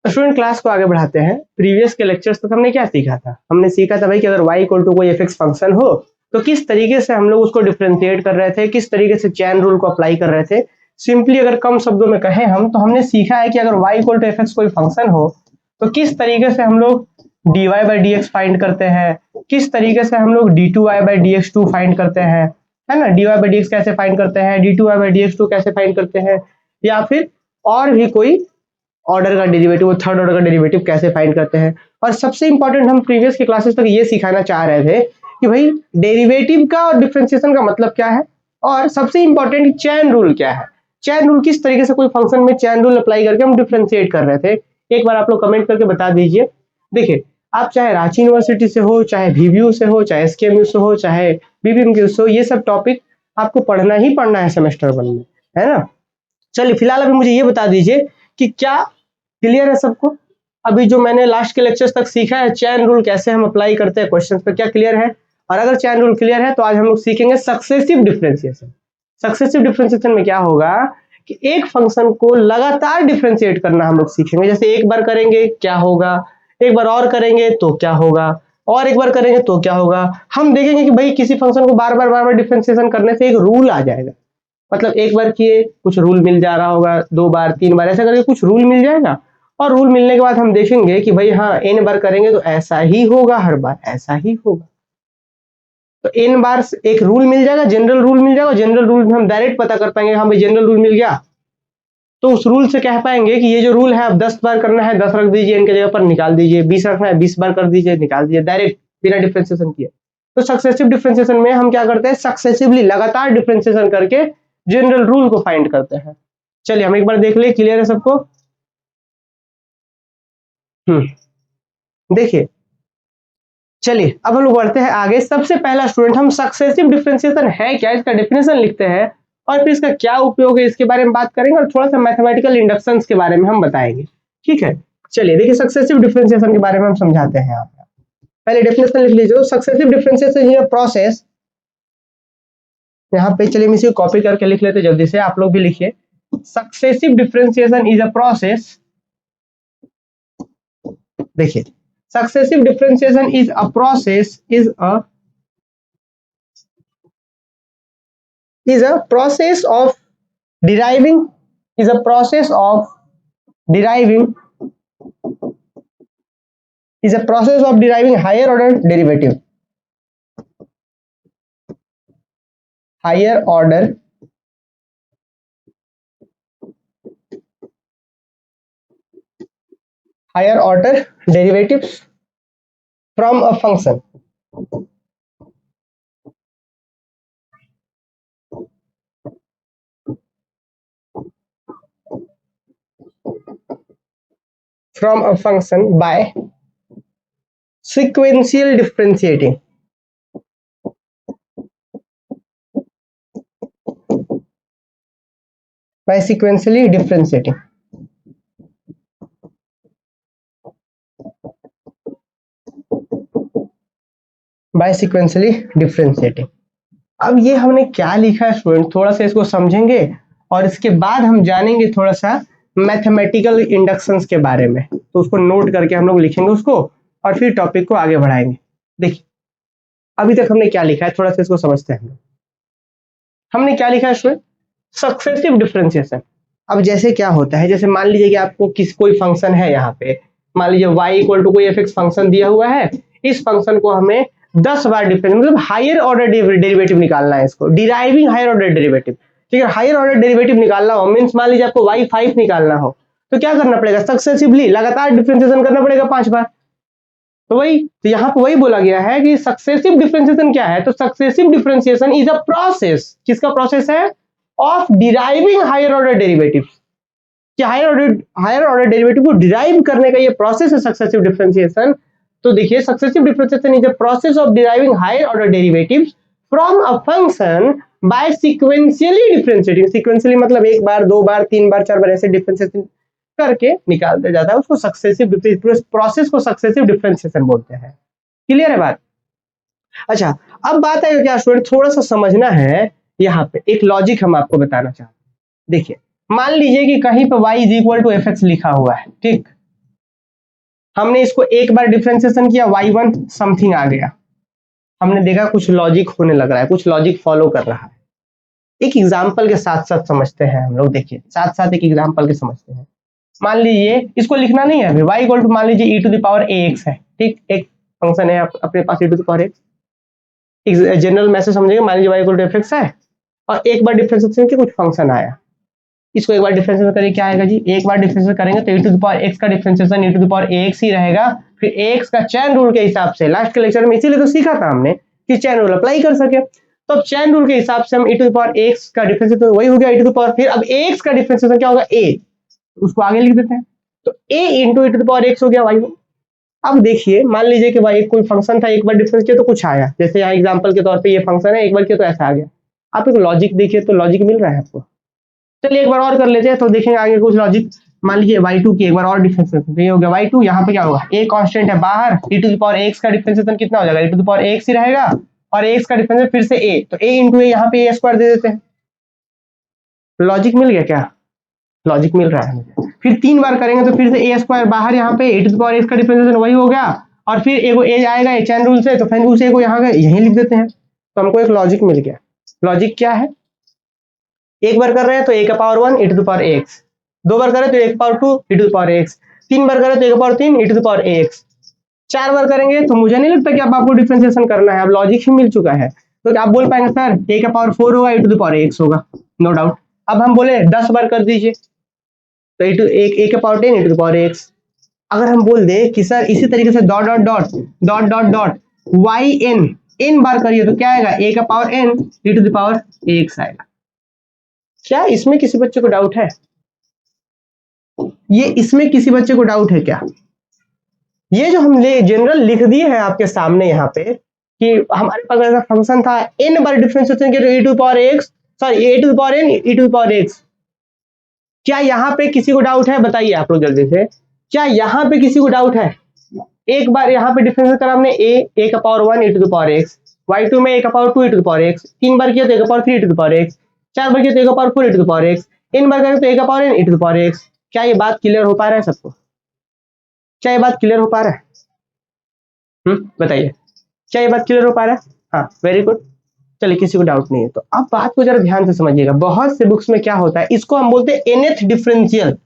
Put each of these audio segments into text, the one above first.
Student class को आगे बढ़ाते हैं। प्रीवियस के लेक्चर्स तक हमने क्या सीखा था? हमने सीखा था भाई कि अगर y इक्वल टू कोई fx फंक्शन हो तो किस तरीके से हम लोग उसको डिफरेंशिएट कर रहे थे, किस तरीके से चैन रूल को अप्लाई कर रहे थे। सिंपली अगर कम शब्दों में कहें हम, तो हमने सीखा है कि अगर y इक्वल टू fx कोई फंक्शन हो तो किस तरीके से हम लोग dy बाई dx फाइंड करते हैं, किस तरीके से हम लोग d2y बाई dx2 फाइंड करते हैं, है ना, dy बाई dx कैसे फाइंड करते हैं, d2y बाई dx2 कैसे फाइंड करते हैं, या फिर और भी कोई ऑर्डर का डेरिवेटिव, थर्ड ऑर्डर का डेरिवेटिव कैसे फाइंड करते हैं। और सबसे इंपॉर्टेंट हम प्रीवियस के क्लासेस तक ये सिखाना चाह रहे थे कि भाई डेरिवेटिव का और डिफरेंशिएशन का मतलब क्या है, और सबसे इंपॉर्टेंट चैन रूल क्या है। चैन रूल किस तरीके से कोई फंक्शन में चैन रूल अप्लाई करके हम डिफरेंशिएट कर रहे थे। एक बार आप लोग कमेंट करके बता दीजिए। देखिए, आप चाहे रांची यूनिवर्सिटी से हो, चाहे VVU से हो, चाहे SKMU से हो, चाहे BBMQ से हो, ये सब टॉपिक आपको पढ़ना ही पढ़ना है सेमेस्टर 1 में, है ना। चलिए फिलहाल अभी मुझे ये बता दीजिए कि क्या क्लियर है सबको? अभी जो मैंने लास्ट के लेक्चर्स तक सीखा है चैन रूल कैसे हम अप्लाई करते हैं क्वेश्चंस पे, क्या क्लियर है? और अगर चैन रूल क्लियर है तो आज हम लोग सीखेंगे सक्सेसिव डिफरेंशिएशन। सक्सेसिव डिफरेंशिएशन में क्या होगा कि एक फंक्शन को लगातार डिफरेंशिएट करना हम लोग सीखेंगे। जैसे एक बार करेंगे क्या होगा, एक बार और करेंगे तो क्या होगा, और एक बार करेंगे तो क्या होगा। हम देखेंगे कि भाई किसी फंक्शन को बार बार डिफरेंशिएशन करने से एक रूल आ जाएगा। मतलब एक बार किए कुछ रूल मिल जा रहा होगा, 2 बार 3 बार ऐसा करके कुछ रूल मिल जाएगा, और रूल मिलने के बाद हम देखेंगे कि भाई हाँ n बार करेंगे तो ऐसा ही होगा, हर बार ऐसा ही होगा। तो n बार एक रूल मिल जाएगा, जनरल रूल मिल जाएगा। जनरल रूल में हम डायरेक्ट पता कर पाएंगे, हाँ भाई जनरल रूल मिल गया, तो उस रूल से कह पाएंगे कि ये जो रूल है अब 10 बार करना है 10 रख दीजिए, n के जगह पर निकाल दीजिए, 20 रखना है 20 बार कर दीजिए, निकाल दीजिए, डायरेक्ट बिना डिफरेंशिएशन किए। तो सक्सेसिव डिफरेंशिएशन में हम क्या करते हैं, सक्सेसिवली लगातार डिफरेंशिएशन करके जनरल रूल को फाइंड करते हैं। चलिए हम एक बार देख ले, क्लियर है सबको? देखिए, चलिए अब हम लोग बढ़ते हैं आगे। सबसे पहला स्टूडेंट हम सक्सेसिव डिफरेंशिएशन है क्या, इसका डेफिनेशन लिखते हैं, और फिर इसका क्या उपयोग है इसके बारे में बात करेंगे, और थोड़ा सा मैथमेटिकल इंडक्शंस के बारे में हम बताएंगे। ठीक है, चलिए देखिए सक्सेसिव डिफरेंशिएशन के बारे में हम समझाते हैं। आप पहले डेफिनेशन लिख लीजिए। Successive differentiation is a process, यहाँ पे चलिए हम इसी को कॉपी करके लिख लेते जल्दी से, आप लोग भी लिखिए। Successive differentiation is a process, देखिए successive differentiation is a process of deriving higher order derivative, higher order derivatives from a function, by sequential differentiating. By sequentially differentiating. By sequentially differentiating. अब ये हमने क्या लिखा है स्टूडेंट, थोड़ा सा इसको समझेंगे और इसके बाद हम जानेंगे थोड़ा सा मैथमेटिकल इंडक्शंस के बारे में। तो उसको नोट करके हम लोग लिखेंगे उसको, और फिर टॉपिक को आगे बढ़ाएंगे। देखिए अभी तक हमने क्या लिखा है, थोड़ा सा इसको समझते हैं। हमने क्या लिखा है स्टूडेंट, सक्सेसिव डिफरेंशिएशन। अब जैसे क्या होता है, जैसे मान लीजिए कि आपको कोई फंक्शन है, यहाँ पे मान लीजिए y इक्वल टू कोई fx फंक्शन दिया हुआ है। इस फंक्शन को हमें 10 बार डिफरेंस मतलब हायर ऑर्डर डेरिवेटिव निकालना है, इसको डिराइविंग हायर ऑर्डर डेरिवेटिव। ठीक है, हायर ऑर्डर डेरिवेटिव निकालना हो मींस मान लीजिए आपको y5 निकालना हो, तो क्या करना पड़ेगा, सक्सेसिवली लगातार डिफरेंशिएशन करना पड़ेगा 5 बार। तो वही, तो यहाँ पे वही बोला गया है कि सक्सेसिव डिफरेंशिएशन क्या है, तो successive differentiation is a process, किसका प्रोसेस है, of deriving higher order derivative. कि हायर ऑर्डर डेरिवेटिव को डिराइव करने का ये प्रोसेस है सक्सेसिव डिफरेंशिएशन। तो देखिए successive differentiation is a process of deriving higher order derivatives from a function by sequentially differentiating. Sequentially मतलब 1 बार 2 बार 3 बार 4 बार ऐसे डिफरेंशिएशन करके निकालते जाता है, उसको सक्सेसिव प्रोसेस को सक्सेसिव डिफरेंशिएशन बोलते हैं। क्लियर है बात? अच्छा अब बात है क्या स्टूडेंट, थोड़ा सा समझना है। यहाँ पे एक लॉजिक हम आपको बताना चाहते हैं। देखिए मान लीजिए कि कहीं पर y is equal to fx लिखा हुआ है, ठीक, हमने इसको एक बार डिफरेंशिएशन किया, y1 समथिंग आ गया, हमने देखा कुछ लॉजिक होने लग रहा है, कुछ लॉजिक फॉलो कर रहा है। एक एग्जाम्पल के साथ साथ समझते हैं हम लोग, देखिए साथ साथ एक एग्जाम्पल के समझते हैं। मान लीजिए इसको लिखना नहीं है अभी, y इक्वल टू मान लीजिए e to the power ax है, ठीक, एक फंक्शन है अपने पास e to the power x, general message समझिएगा, मान लीजिए y इक्वल टू fx है और एक बार डिफरेंशिएशन के कुछ फंक्शन आया, इसको एक बार डिफरेंशिएशन करें क्या आएगा जी, एक बार डिफरेंशिएशन करेंगे तो e to the power x का differentiation e to the power ax ही रहेगा, फिर ax का चैन रूल के हिसाब से, लास्ट के लेक्चर में इसीलिए तो सीखा था हमने कि चैन रूल अप्लाई कर सके, तो अब चैन रूल के हिसाब से हम e to the power x का डिफरेंशिएशन वही हो गया e टू द पावर, फिर अब ax का डिफरेंशिएशन क्या होगा a, उसको आगे लिख देते हैं, तो a into e to the power x हो गया y। अब देखिए मान लीजिए कि भाई कोई फंक्शन था, एक बार डिफरेंस किया तो कुछ आया, जैसे यहाँ एग्जांपल के तौर पे ये फंक्शन है, एक बार किया तो ऐसा आ गया, आप एक लॉजिक देखिए तो लॉजिक मिल रहा है आपको। चलिए एक बार और कर लेते हैं तो देखेंगे आगे कुछ लॉजिक। मान लीजिए y2 की एक बार और डिफरेंशिएशन, तो ये हो गया y2, यहाँ पे क्या होगा a कांस्टेंट है बाहर, e to the power x का डिफरेंशिएशन कितना हो जाएगा e to the power x ही रहेगा, और x का डिफरेंशिएशन फिर से a, तो a इंटू a, यहाँ पे a स्क्वायर दे देते हैं। लॉजिक मिल गया क्या, लॉजिक मिल रहा है। फिर 3 बार करेंगे तो फिर से a स्क्वायर बाहर, यहाँ पे e to the power x का डिफरेंशिएशन वही हो गया, और फिर एगो a आएगा चैन रूल से, तो फिर उस a को यहाँ यहीं लिख देते हैं, तो हमको एक लॉजिक मिल गया। लॉजिक क्या है, एक बार कर रहे हैं तो a का power 1 e to the power x, दो बार करें तो a का power 2 e to the power x, 3 बार करें तो a का power 3 e to the power x, 4 बार करेंगे तो मुझे नहीं लगता कि अब आपको डिफरेंशिएशन करना है, अब लॉजिक ही मिल चुका है, तो आप बोल पाएंगे सर a का पावर 4 होगा e to the power x होगा, नो डाउट। अब हम बोले 10 बार कर दीजिए तो a का power 10 e to the power x। अगर हम बोल दे कि सर इसी तरीके से dot dot dot dot dot dot y n बार करिए तो क्या आएगा a का power n e to the power x आएगा। क्या इसमें किसी बच्चे को डाउट है, ये इसमें किसी बच्चे को डाउट है क्या, ये जो हम जनरल लिख दिए हैं आपके सामने यहाँ पे कि हमारे पास ऐसा फंक्शन था, n बार डिफरेंशिएशन के e to the power x, sorry a to the power n e to the power x, क्या यहाँ पे किसी को डाउट है, बताइए आप लोग जल्दी से, क्या यहाँ पे किसी को डाउट है। एक बार यहाँ पे डिफरेंशिएट करा हमने a का power 1 e to the power x, y2 में a का power 2 e to the power x, 3 बार किया तो a का power 3 e to the power x, 4 बार किया तो a का power 4 e to the power x, n बार करें तो a का power n e to the power x। क्या ये बात क्लियर हो पा रहा है सबको, क्या ये बात क्लियर हो पा रहा है, बताइए क्या ये बात क्लियर हो पा रहा है, हाँ वेरी गुड। चलिए किसी को डाउट नहीं है तो अब बात को जरा ध्यान से समझिएगा, बहुत से बुक्स में क्या होता है, इसको हम बोलते हैं nth डिफरेंशियल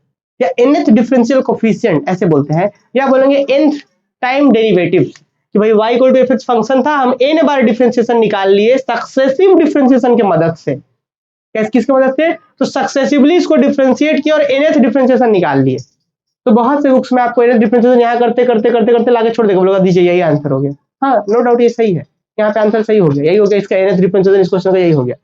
या nth डिफरेंशियल कोफिशिएंट ऐसे बोलते हैं, या बोलेंगे nth टाइम डेरिवेटिव, कि भाई y equal to fx function था, हम n बार डिफरेंशिएशन निकाल लिए सक्सेसिव डिफरेंशिएशन की मदद से, किसकी मदद से, तो सक्सेसिवली इसको डिफरेंशिएट किया और nth डिफरेंशिएशन निकाल लिए। तो बहुत से बुक्स में आपको nth डिफरेंशिएशन यहाँ करते करते करते करते लाके छोड़ देगा, बोलेगा दीजिए यही आंसर हो गया, हाँ नो डाउट ये सही है, यहाँ पे आंसर सही हो गया, यही हो गया इसका nth डिफरेंशिएशन, इस क्वेश्चन का यही हो गया।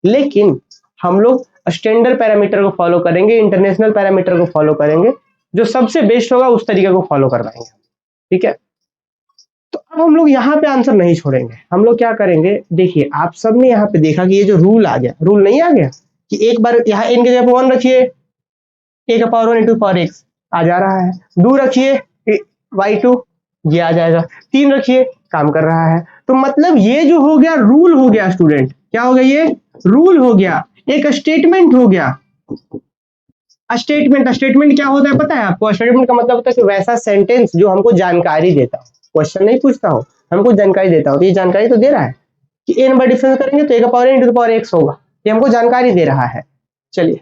लेकिन हम लोग स्टैंडर्ड पैरामीटर को फॉलो करेंगे, इंटरनेशनल पैरामीटर को फॉलो करेंगे, जो सबसे बेस्ट होगा उस तरीके को फॉलो करवाएंगे, ठीक है। तो अब हम लोग यहाँ पे आंसर नहीं छोड़ेंगे, हम लोग क्या करेंगे, देखिए आप सबने यहाँ पे देखा कि ये जो रूल आ गया, रूल नहीं आ गया कि एक बार यहाँ n के जगह 1 रखिए a का पावर 1 इंटू पावर x आ जा रहा है, 2 रखिए y2 ये आ जाएगा, 3 रखिए काम कर रहा है। तो मतलब ये जो हो गया रूल हो गया स्टूडेंट, क्या हो गया, ये रूल हो गया, एक स्टेटमेंट हो गया। स्टेटमेंट क्या होता है पता है आपको, स्टेटमेंट का मतलब होता है कि वैसा सेंटेंस जो हमको जानकारी देता हो, क्वेश्चन नहीं पूछता हो, हमको जानकारी देता हो, तो ये जानकारी तो दे रहा है कि n बार डिफरेंस करेंगे तो a का power n to the power x होगा, ये हमको जानकारी दे रहा है। चलिए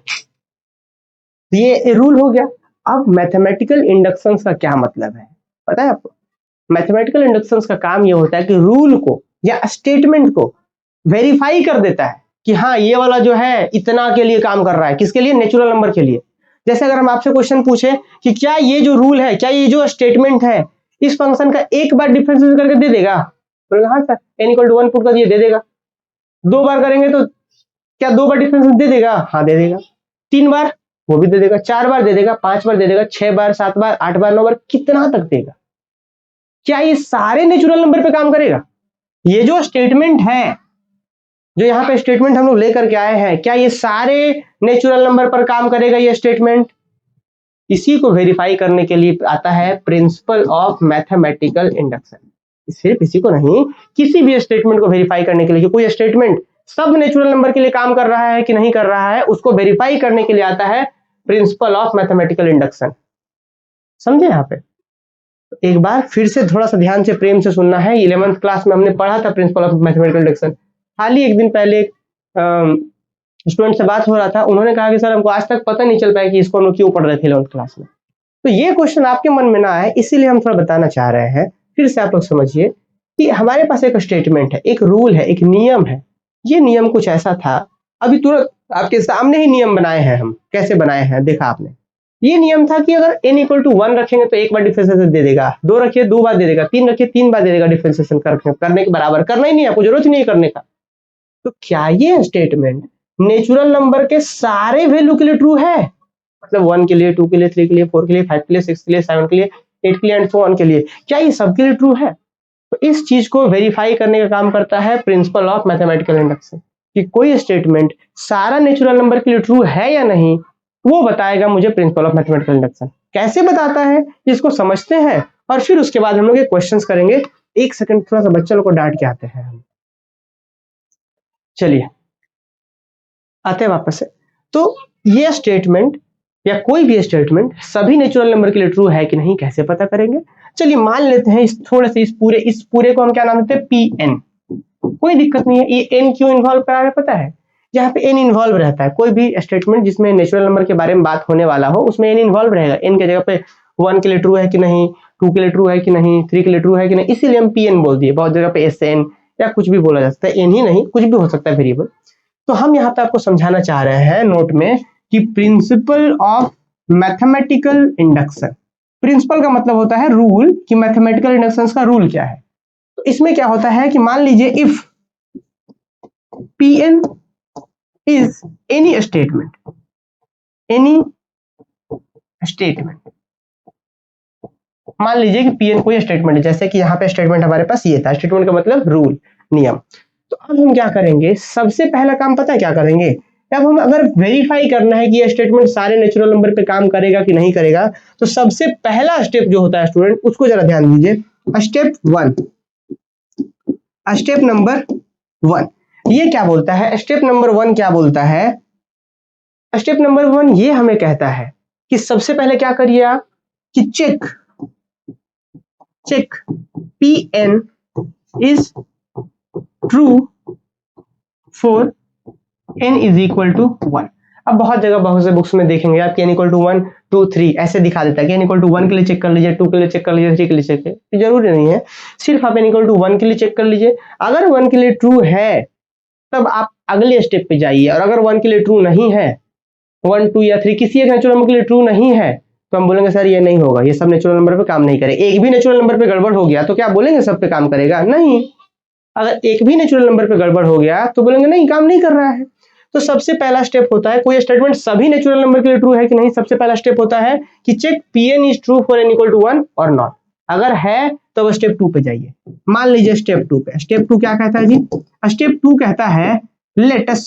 ये रूल हो गया। अब मैथमेटिकल इंडक्शन का क्या मतलब है पता है आपको, मैथमेटिकल इंडक्शन का काम ये होता है कि रूल को या स्टेटमेंट को वेरीफाई कर देता है कि हाँ ये वाला जो है इतना के लिए काम कर रहा है, किसके लिए, नेचुरल नंबर के लिए। जैसे अगर हम आपसे क्वेश्चन पूछे कि क्या ये जो रूल है, क्या ये जो स्टेटमेंट है इस फंक्शन का एक बार डिफरेंशिएट करके दे देगा, तो हाँ sir n equal to 1 put कर दिए दे देगा। 2 बार करेंगे तो क्या 2 बार डिफरेंशिएट दे देगा, हाँ दे देगा। 3 बार वो भी दे देगा, 4 बार दे देगा, 5 बार दे देगा, 6 बार, 7 बार, 8 बार, 9 बार, कितना तक देगा। क्या ये सारे नेचुरल नंबर पे काम करेगा, ये जो स्टेटमेंट है, जो यहाँ पे स्टेटमेंट हम लोग लेकर के आए हैं, क्या ये सारे नेचुरल नंबर पर काम करेगा ये स्टेटमेंट। इसी को वेरीफाई करने के लिए आता है प्रिंसिपल ऑफ मैथमेटिकल इंडक्शन। सिर्फ इसी को नहीं, किसी भी स्टेटमेंट को वेरीफाई करने के लिए कि कोई स्टेटमेंट सब नेचुरल नंबर के लिए काम कर रहा है कि नहीं कर रहा है, उसको वेरीफाई करने के लिए आता है प्रिंसिपल ऑफ मैथमेटिकल इंडक्शन। समझे यहाँ पे, एक बार फिर से थोड़ा सा ध्यान से प्रेम से सुनना है। 11th क्लास में हमने पढ़ा था प्रिंसिपल ऑफ मैथमेटिकल इंडक्शन। हाल ही एक दिन पहले स्टूडेंट से बात हो रहा था, उन्होंने कहा कि सर हमको आज तक पता नहीं चल पाया कि इसको हम लोग क्यों पढ़ रहे थे 11th क्लास में। तो ये क्वेश्चन आपके मन में ना आए इसीलिए हम थोड़ा बताना चाह रहे हैं। फिर से आप लोग समझिए कि हमारे पास एक स्टेटमेंट है, एक रूल है, एक नियम है। ये नियम कुछ ऐसा था, अभी तुरंत आपके सामने ही नियम बनाए हैं। हम कैसे बनाए हैं देखा आपने। ये नियम था कि अगर n इक्वल टू 1 रखेंगे तो एक बार डिफरेंशिएशन दे देगा, 2 रखिए 2 बार दे देगा, 3 रखिए 3 बार दे देगा। डिफरेंशिएशन करने के बराबर करना ही नहीं, आपको जरूरत नहीं है करने का। तो क्या ये स्टेटमेंट नेचुरल नंबर के सारे वैल्यू के लिए ट्रू है? मतलब 1 के लिए, 2 के लिए, 3 के लिए, 4 के लिए, 5 के लिए, 6 के लिए, 7 के लिए, 8 के लिए एंड सो ऑन के लिए, क्या ये सबके लिए ट्रू है? तो इस चीज को वेरीफाई करने का काम करता है प्रिंसिपल ऑफ मैथमेटिकल इंडक्शन, कि कोई स्टेटमेंट सारा नेचुरल नंबर के लिए ट्रू है या नहीं, वो बताएगा मुझे प्रिंसिपल ऑफ मैथमेटिकल इंडक्शन। कैसे बताता है इसको समझते हैं और फिर उसके बाद हम लोग ये क्वेश्चंस करेंगे। एक सेकंड, थोड़ा सा बच्चा लोग को डांट के आते हैं हम। चलिए आते हैं वापस से। तो ये स्टेटमेंट या कोई भी स्टेटमेंट सभी नेचुरल नंबर के लिए ट्रू है कि नहीं कैसे पता करेंगे? चलिए मान लेते हैं इस थोड़े से इस पूरे को हम क्या नाम देते हैं? P N. कोई दिक्कत नहीं है। ये एन क्यों इन्वॉल्व करा है पता है? जहाँ पे एन इन्वॉल्व रहता है, कोई भी स्टेटमेंट जिसमें नेचुरल नंबर के बारे में बात होने वाला हो उसमें एन इन्वॉल्व रहेगा। एन के जगह पे 1 के लिए ट्रू है कि नहीं, 2 के लिए ट्रू है कि नहीं, 3 के लिए ट्रू है कि नहीं, इसीलिए हम पी एन बोल दिए। बहुत जगह पे एस एन या कुछ भी बोला जा सकता है, एन ही नहीं कुछ भी हो सकता है वेरिएबल। तो हम यहाँ पे आपको समझाना चाह रहे हैं नोट में कि principle of mathematical induction. Principle का मतलब होता है रूल, कि मैथमेटिकल इंडक्शन का रूल क्या है। तो इसमें क्या होता है कि मान लीजिए if Pn is any statement, मान लीजिए कि Pn कोई स्टेटमेंट है, जैसे कि यहाँ पे स्टेटमेंट हमारे पास ये था। स्टेटमेंट का मतलब रूल, नियम। तो अब हम क्या करेंगे, सबसे पहला काम पता है क्या करेंगे? अब हम अगर वेरीफाई करना है कि ये स्टेटमेंट सारे नेचुरल नंबर पे काम करेगा कि नहीं करेगा, तो सबसे पहला स्टेप जो होता है स्टूडेंट, उसको जरा ध्यान दीजिए। स्टेप नंबर 1 ये क्या बोलता है? स्टेप नंबर 1 क्या बोलता है? स्टेप नंबर 1 ये हमें कहता है कि सबसे पहले क्या करिए आप कि check Pn is true for n is equal to 1। अब बहुत जगह बहुत से बुक्स में देखेंगे आप कि n इक्वल टू 1 2 3 ऐसे दिखा देता है कि n इक्वल टू 1 के लिए चेक कर लीजिए, 2 के लिए चेक कर लीजिए, 3 के लिए चेक कीजिए। जरूरी नहीं है, सिर्फ आप n इक्वल टू 1 के लिए चेक कर लीजिए। अगर 1 के लिए ट्रू है तब आप अगले स्टेप पे जाइए, और अगर 1 के लिए ट्रू नहीं है, 1 2 या 3 किसी एक नेचुरल नंबर के लिए ट्रू नहीं है, तो हम बोलेंगे सर ये नहीं होगा, ये सब नेचुरल नंबर पे काम नहीं करेगा। एक भी नेचुरल नंबर पे गड़बड़ हो गया तो क्या बोलेंगे सब पे काम करेगा? नहीं। अगर एक भी नेचुरल नंबर पे गड़बड़ हो गया तो बोलेंगे नहीं काम नहीं कर रहा है। तो सबसे पहला स्टेप होता है, कोई स्टेटमेंट सभी नेचुरल नंबर के लिए ट्रू है कि नहीं, सबसे पहला स्टेप होता है कि check Pn is true for n equal to 1 और नॉट। अगर है तो अब स्टेप 2 पे जाइए। मान लीजिए स्टेप 2 पे, स्टेप 2 क्या कहता है जी? स्टेप 2 कहता है लेट अस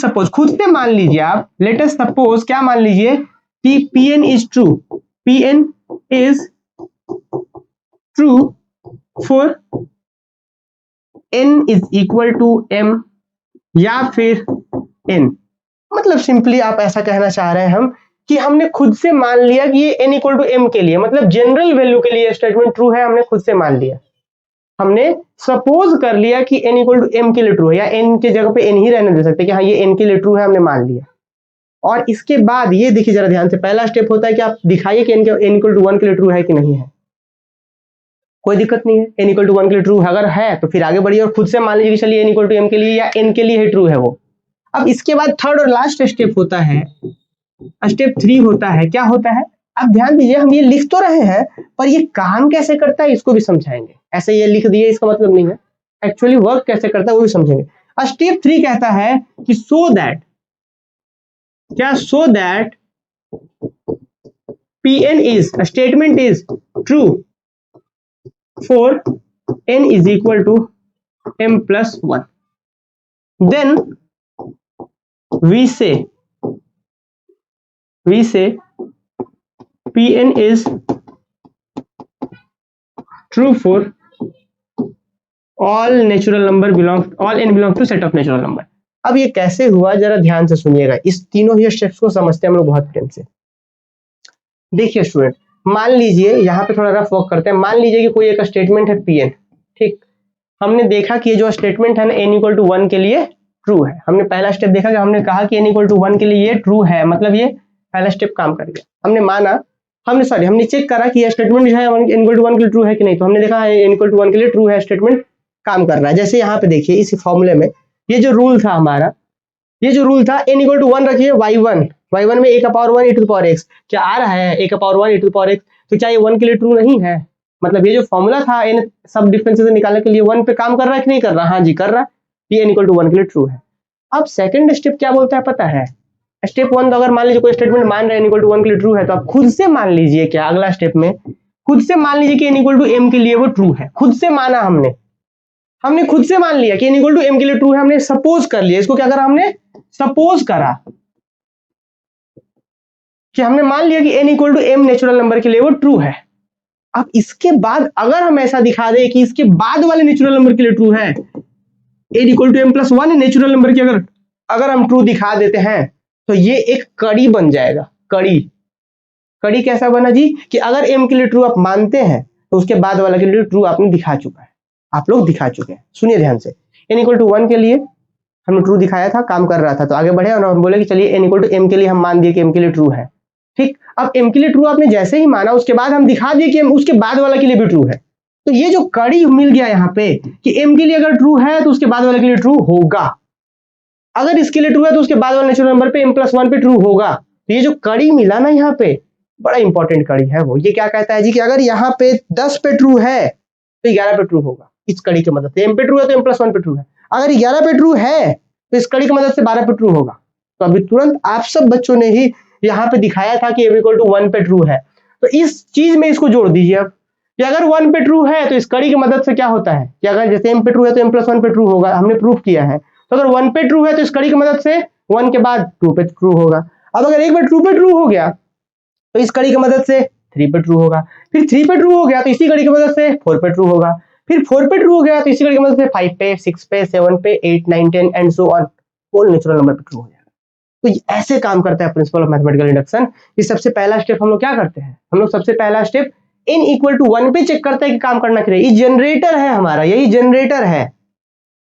सपोज, खुद से मान लीजिए आप, लेट अस सपोज क्या मान लीजिए कि Pn is true for n is equal to m या फिर n। मतलब सिंपली आप ऐसा कहना चाह रहे हैं हम कि हमने खुद से मान लिया कि ये n इक्वल टू m के लिए, मतलब जनरल वैल्यू के लिए स्टेटमेंट ट्रू है। हमने खुद से मान लिया, हमने सपोज कर लिया कि n इक्वल टू m के लिए ट्रू है, या n के जगह पे n ही रहने दे सकते कि हाँ ये n के लिए ट्रू है, हमने मान लिया। और इसके बाद ये देखिए जरा ध्यान से, पहला स्टेप होता है कि आप दिखाइए कि n इक्वल टू 1 के लिए ट्रू है कि नहीं है। कोई दिक्कत नहीं है, n इक्वल टू 1 के लिए ट्रू अगर है तो फिर आगे बढ़िए और खुद से मान लीजिए कि चलिए n इक्वल टू m के लिए या n के लिए ही ट्रू है वो। अब इसके बाद थर्ड और लास्ट स्टेप होता है, स्टेप 3 होता है। क्या होता है? अब ध्यान दीजिए, हम ये लिख तो रहे हैं पर ये काम कैसे करता है इसको भी समझाएंगे। ऐसे ये लिख दिए इसका मतलब नहीं है, एक्चुअली वर्क कैसे करता है वो भी समझेंगे। स्टेप 3 कहता है कि so that Pn is statement is true for n is equal to m plus 1, then we say Pn is true for all n belongs to set of natural number। अब ये कैसे हुआ जरा ध्यान से सुनिएगा, इस तीनों ही स्टेप्स को समझते हैं हम लोग बहुत प्रेम से। देखिए स्टूडेंट, मान लीजिए यहाँ पे थोड़ा रफ वर्क करते हैं। मान लीजिए कि कोई एक स्टेटमेंट है Pn, ठीक। हमने देखा कि ये जो स्टेटमेंट है ना n इक्वल टू 1 के लिए ट्रू है। हमने पहला स्टेप देखा कि हमने कहा कि n इक्वल टू 1 के लिए ये ट्रू है, मतलब ये पहला स्टेप काम कर गया। हमने माना, हमने चेक करा कि ये स्टेटमेंट जो है n इक्वल टू 1 के लिए ट्रू है कि नहीं, तो हमने देखा n इक्वल टू 1 के लिए ट्रू है, स्टेटमेंट काम कर रहा है। जैसे यहाँ पे देखिए इस फॉर्मूले में ये जो रूल था हमारा, ये जो रूल था n इक्वल टू 1 रखिए, y1 में a का power 1 e to the power x, क्या आ रहा है a का power 1 e to the power x, तो क्या ये 1 के लिए ट्रू नहीं है? मतलब ये जो फॉर्मूला था n सब डिफरेंसेस निकालने के लिए 1 पे काम कर रहा है कि नहीं कर रहा? हाँ जी कर रहा है, ये n इक्वल टू 1 के लिए ट्रू है। अब सेकंड स्टेप क्या बोलता है पता है? स्टेप 1 तो अगर मान लीजिए कोई स्टेटमेंट मान रहे हैं n इक्वल टू 1 के लिए ट्रू है, तो आप खुद से मान लीजिए, क्या अगला स्टेप में खुद से मान लीजिए कि n इक्वल टू m के लिए वो ट्रू है। खुद से माना हमने खुद से मान लिया कि n इक्वल टू m के लिए ट्रू है, हमने सपोज कर लिया। इसको क्या करा हमने? सपोज करा कि हमने मान लिया कि n equal to m natural number के लिए वो ट्रू है। अब इसके बाद अगर हम ऐसा दिखा दे कि इसके बाद वाले नेचुरल नंबर के लिए ट्रू है, n equal to m plus 1 natural number की अगर हम ट्रू दिखा देते हैं, तो ये एक कड़ी बन जाएगा। कड़ी कैसा बना जी? कि अगर m के लिए ट्रू आप मानते हैं, तो उसके बाद वाला के लिए ट्रू आपने दिखा चुका है, आप लोग दिखा चुके हैं। सुनिए ध्यान से, n इक्वल टू 1 के लिए हमने ट्रू दिखाया था, काम कर रहा था, तो आगे बढ़े और हम बोले कि चलिए n इक्वल टू m के लिए हम मान दिए कि m के लिए ट्रू है, ठीक। अब m के लिए ट्रू आपने जैसे ही माना, उसके बाद हम दिखा दिए कि उसके बाद वाला के लिए भी ट्रू है। तो ये जो कड़ी मिल गया यहाँ पे कि m के लिए अगर ट्रू है तो उसके बाद वाले के लिए ट्रू होगा, अगर इसके लिए ट्रू है तो उसके बाद वाले नेचुरल नंबर पे m प्लस 1 पे ट्रू होगा। तो ये जो कड़ी मिला ना यहाँ पे, बड़ा इंपॉर्टेंट कड़ी है वो। ये क्या कहता है जी कि अगर यहाँ पे 10 पे ट्रू है तो 11 पे ट्रू होगा। इस कड़ी की मदद से m पे ट्रू है तो m प्लस 1 पे ट्रू है, अगर 11 पे ट्रू है तो इस कड़ी की मदद से 12 पे ट्रू होगा। तो अभी तुरंत आप सब बच्चों ने ही यहाँ पे दिखाया था कि m इक्वल टू 1 पे ट्रू है, तो इस चीज में इसको जोड़ दीजिए अब कि अगर 1 पे ट्रू है तो इस कड़ी की मदद से क्या होता है कि अगर जैसे m पे ट्रू है तो m प्लस 1 पे ट्रू होगा, हमने प्रूफ किया है। तो अगर 1 पे ट्रू है तो इस कड़ी की मदद से 1 के बाद 2 पे ट्रू होगा। अब अगर एक बार 2 पे ट्रू हो गया तो इस कड़ी की मदद से 3 पे ट्रू होगा, फिर 3 पे ट्रू हो गया तो इसी कड़ी की मदद से 4 पे ट्रू होगा, फिर 4 पे ट्रू हो गया तो इसी कड़ी की मदद से 5 पे, 6 पे, 7 पे, 8, 9, 10 and so on, whole natural number पे ट्रू हो जाएगा। तो ऐसे काम करता है प्रिंसिपल ऑफ मैथमेटिकल इंडक्शन। कि सबसे पहला स्टेप हम लोग क्या करते हैं, हम लोग सबसे पहला स्टेप n इक्वल टू 1 पे चेक करते हैं कि काम करना चाहिए। ये जनरेटर है हमारा, यही जनरेटर है,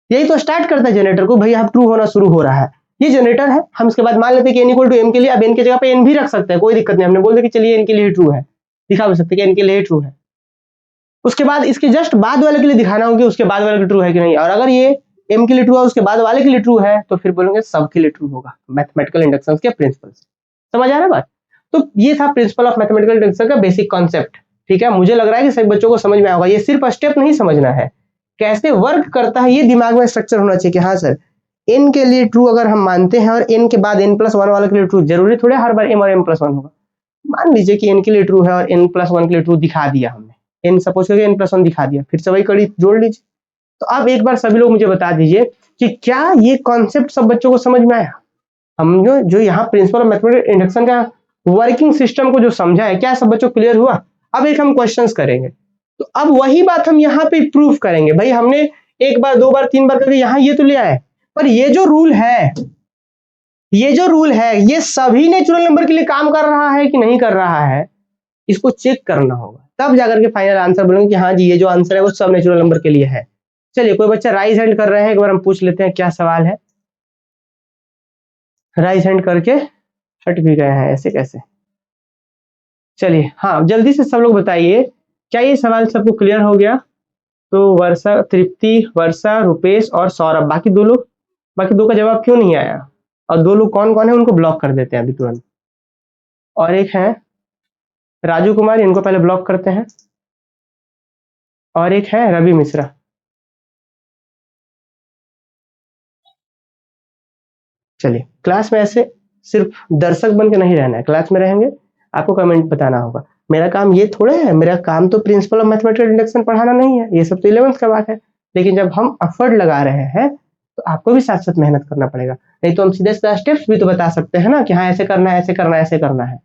यही तो स्टार्ट करता है जनरेटर को, भाई अब ट्रू होना शुरू हो रहा है, ये जनरेटर है। हम इसके बाद मान लेते हैं कि n इक्वल टू m के लिए, अब n की जगह पे n भी रख सकते हैं, कोई दिक्कत नहीं। हमने बोल दिया कि चलिए n के लिए ट्रू है, दिखा भी सकते हैं कि n के लिए ट्रू है। उसके बाद इसके जस्ट बाद वाले के लिए दिखाना होगा उसके बाद वाले के ट्रू है कि नहीं, और अगर ये m के लिए ट्रू है उसके बाद वाले के लिए ट्रू है, तो फिर बोलेंगे सब के लिए ट्रू होगा मैथमेटिकल इंडक्शन के प्रिंसिपल से। समझ आ रहा है बात? तो ये था प्रिंसिपल ऑफ मैथमेटिकल इंडक्शन का बेसिक कॉन्सेप्ट, ठीक है। मुझे लग रहा है कि सभी बच्चों को समझ में आएगा। ये सिर्फ स्टेप नहीं समझना है, कैसे वर्क करता है ये दिमाग में स्ट्रक्चर होना चाहिए कि हाँ सर n के लिए ट्रू अगर हम मानते हैं और n के बाद n प्लस 1 वाले के लिए ट्रू, जरूरी थोड़े हर बार m और m प्लस 1 होगा। मान लीजिए कि n के लिए ट्रू है और n प्लस 1 के लिए ट्रू दिखा दिया हमने, n सपोज करके n प्लस 1 दिखा दिया, फिर से वही कड़ी जोड़ लीजिए। तो अब एक बार सभी लोग मुझे बता दीजिए कि क्या ये कॉन्सेप्ट सब बच्चों को समझ में आया? हम जो यहाँ प्रिंसिपल ऑफ मैथमेटिकल इंडक्शन का वर्किंग सिस्टम को जो समझा है, क्या सब बच्चों क्लियर हुआ? अब एक हम क्वेश्चंस करेंगे, तो अब वही बात हम यहाँ पे प्रूफ करेंगे। भाई हमने एक बार, दो बार, तीन बार करके यहाँ ये तो ले आए, पर ये जो रूल है ये सभी नेचुरल नंबर के लिए काम कर रहा है कि नहीं कर रहा है, इसको चेक करना होगा, तब जाकर के फाइनल आंसर बोलेंगे कि हाँ जी ये जो आंसर है वो सब नेचुरल नंबर के लिए है। चलिए कोई बच्चा राइज हैंड कर रहे हैं, एक बार हम पूछ लेते हैं क्या सवाल है। राइज हैंड करके हट भी गए हैं, ऐसे कैसे? चलिए हाँ जल्दी से सब लोग बताइए, क्या ये सवाल सबको क्लियर हो गया? तो वर्षा, तृप्ति, वर्षा, रुपेश और सौरभ, बाकी दो का जवाब क्यों नहीं आया? और दो लोग कौन कौन है उनको ब्लॉक कर देते हैं अभी तुरंत। और एक है राजू कुमार, इनको पहले ब्लॉक करते हैं। और एक है रवि मिश्रा। चलिए क्लास में ऐसे सिर्फ दर्शक बन के नहीं रहना है, क्लास में रहेंगे आपको कमेंट बताना होगा। मेरा काम ये थोड़े है, मेरा काम तो प्रिंसिपल ऑफ मैथमेटिकल इंडक्शन पढ़ाना नहीं है, ये सब तो 11th का बात है। लेकिन जब हम एफर्ट लगा रहे हैं तो आपको भी साथ साथ मेहनत करना पड़ेगा, नहीं तो हम सीधे सीधा स्टेप्स भी तो बता सकते हैं ना कि हाँ ऐसे करना है, ऐसे करना है, ऐसे करना है।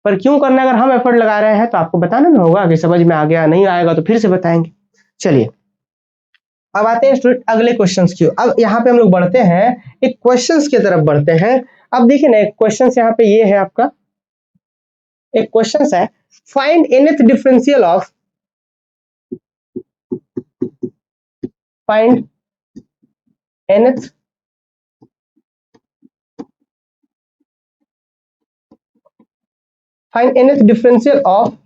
पर क्यों करना है? अगर हम एफर्ट लगा रहे हैं तो आपको बताना भी होगा कि समझ में आ गया, नहीं आएगा तो फिर से बताएंगे। चलिए अब आते हैं स्टूडेंट अगले क्वेश्चंस की। अब यहाँ पे हम लोग बढ़ते हैं, एक क्वेश्चंस की तरफ बढ़ते हैं। अब देखिए ना एक क्वेश्चन यहाँ पे ये है आपका एक क्वेश्चन है, find nth differential of, find nth differential of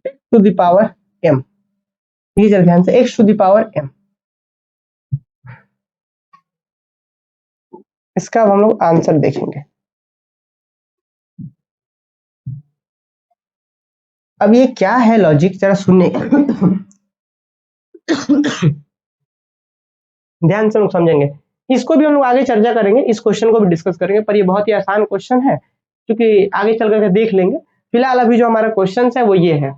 to the power m। ये जरा ध्यान से, x to the power m। इसका अब हम लोग आंसर देखेंगे। अब ये क्या है लॉजिक, जरा सुनने ध्यान से लोग समझेंगे। इसको भी हम लोग आगे चर्चा करेंगे, इस क्वेश्चन को भी डिस्कस करेंगे, पर ये बहुत ही आसान क्वेश्चन है क्योंकि आगे चल करके देख लेंगे। फिलहाल अभी जो हमारा क्वेश्चन है वो ये है,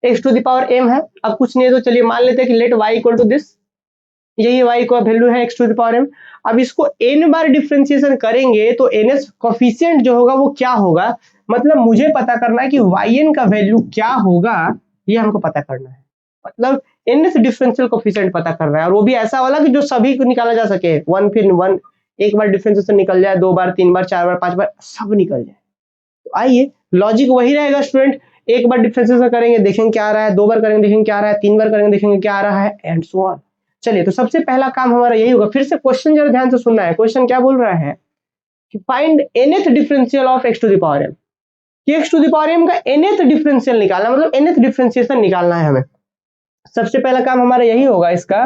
x to the power m है। अब कुछ नहीं है तो चलिए मान लेते हैं कि let y equal to this, यही y का वैल्यू है x to the power m। अब इसको n बार डिफरेंशिएशन करेंगे तो ns कोफिशिएंट जो होगा वो क्या होगा, मतलब मुझे पता करना है कि yn का वैल्यू क्या होगा, ये हमको पता करना है। मतलब ns डिफरेंशियल कोफिशिएंट पता कर रहा है, और वो भी ऐसा वाला कि जो सभी को निकाला जा सके, वन फिर वन, एक बार डिफरेंशिएशन निकल जाए, दो बार, तीन बार, चार बार, पांच बार, सब निकल जाए। तो आइए, लॉजिक वही रहेगा स्टूडेंट, एक बार डिफरेंशिएशन करेंगे देखेंगे क्या आ रहा है, दो बार करेंगे देखेंगे क्या आ रहा है, तीन बार करेंगे देखेंगे क्या आ रहा है, एंड सो ऑन। चलिए, तो सबसे पहला काम हमारा यही होगा। फिर से क्वेश्चन जरा ध्यान से सुनना है। क्वेश्चन क्या बोल रहा है कि find nth differential of x to the power m। कि x to the power m का nth डिफरेंशियल निकालना, मतलब nth डिफरेंशिएशन निकालना है हमें। सबसे पहला काम हमारा यही होगा। इसका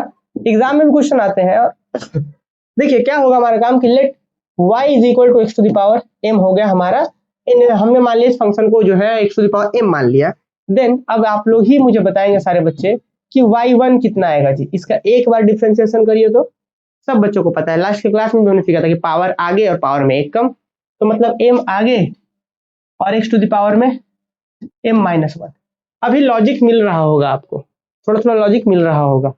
एग्जाम में भी क्वेश्चन आते हैं। और देखिए क्या होगा हमारा काम कि let y is equal to x to the power m हो गया हमारा। हमने मान लिया इस फंक्शन को जो है x to the power m मान लिया। देन अब आप लोग ही मुझे बताएंगे सारे बच्चे कि y1 कितना आएगा जी। इसका एक बार डिफरेंशिएशन करिए तो सब बच्चों को पता है, लास्ट के क्लास में भी हमने सीखा था कि पावर आगे और पावर में एक कम, तो मतलब m आगे और x टू द पावर में m माइनस वन। अभी लॉजिक मिल रहा होगा आपको, थोड़ा थोड़ा लॉजिक मिल रहा होगा,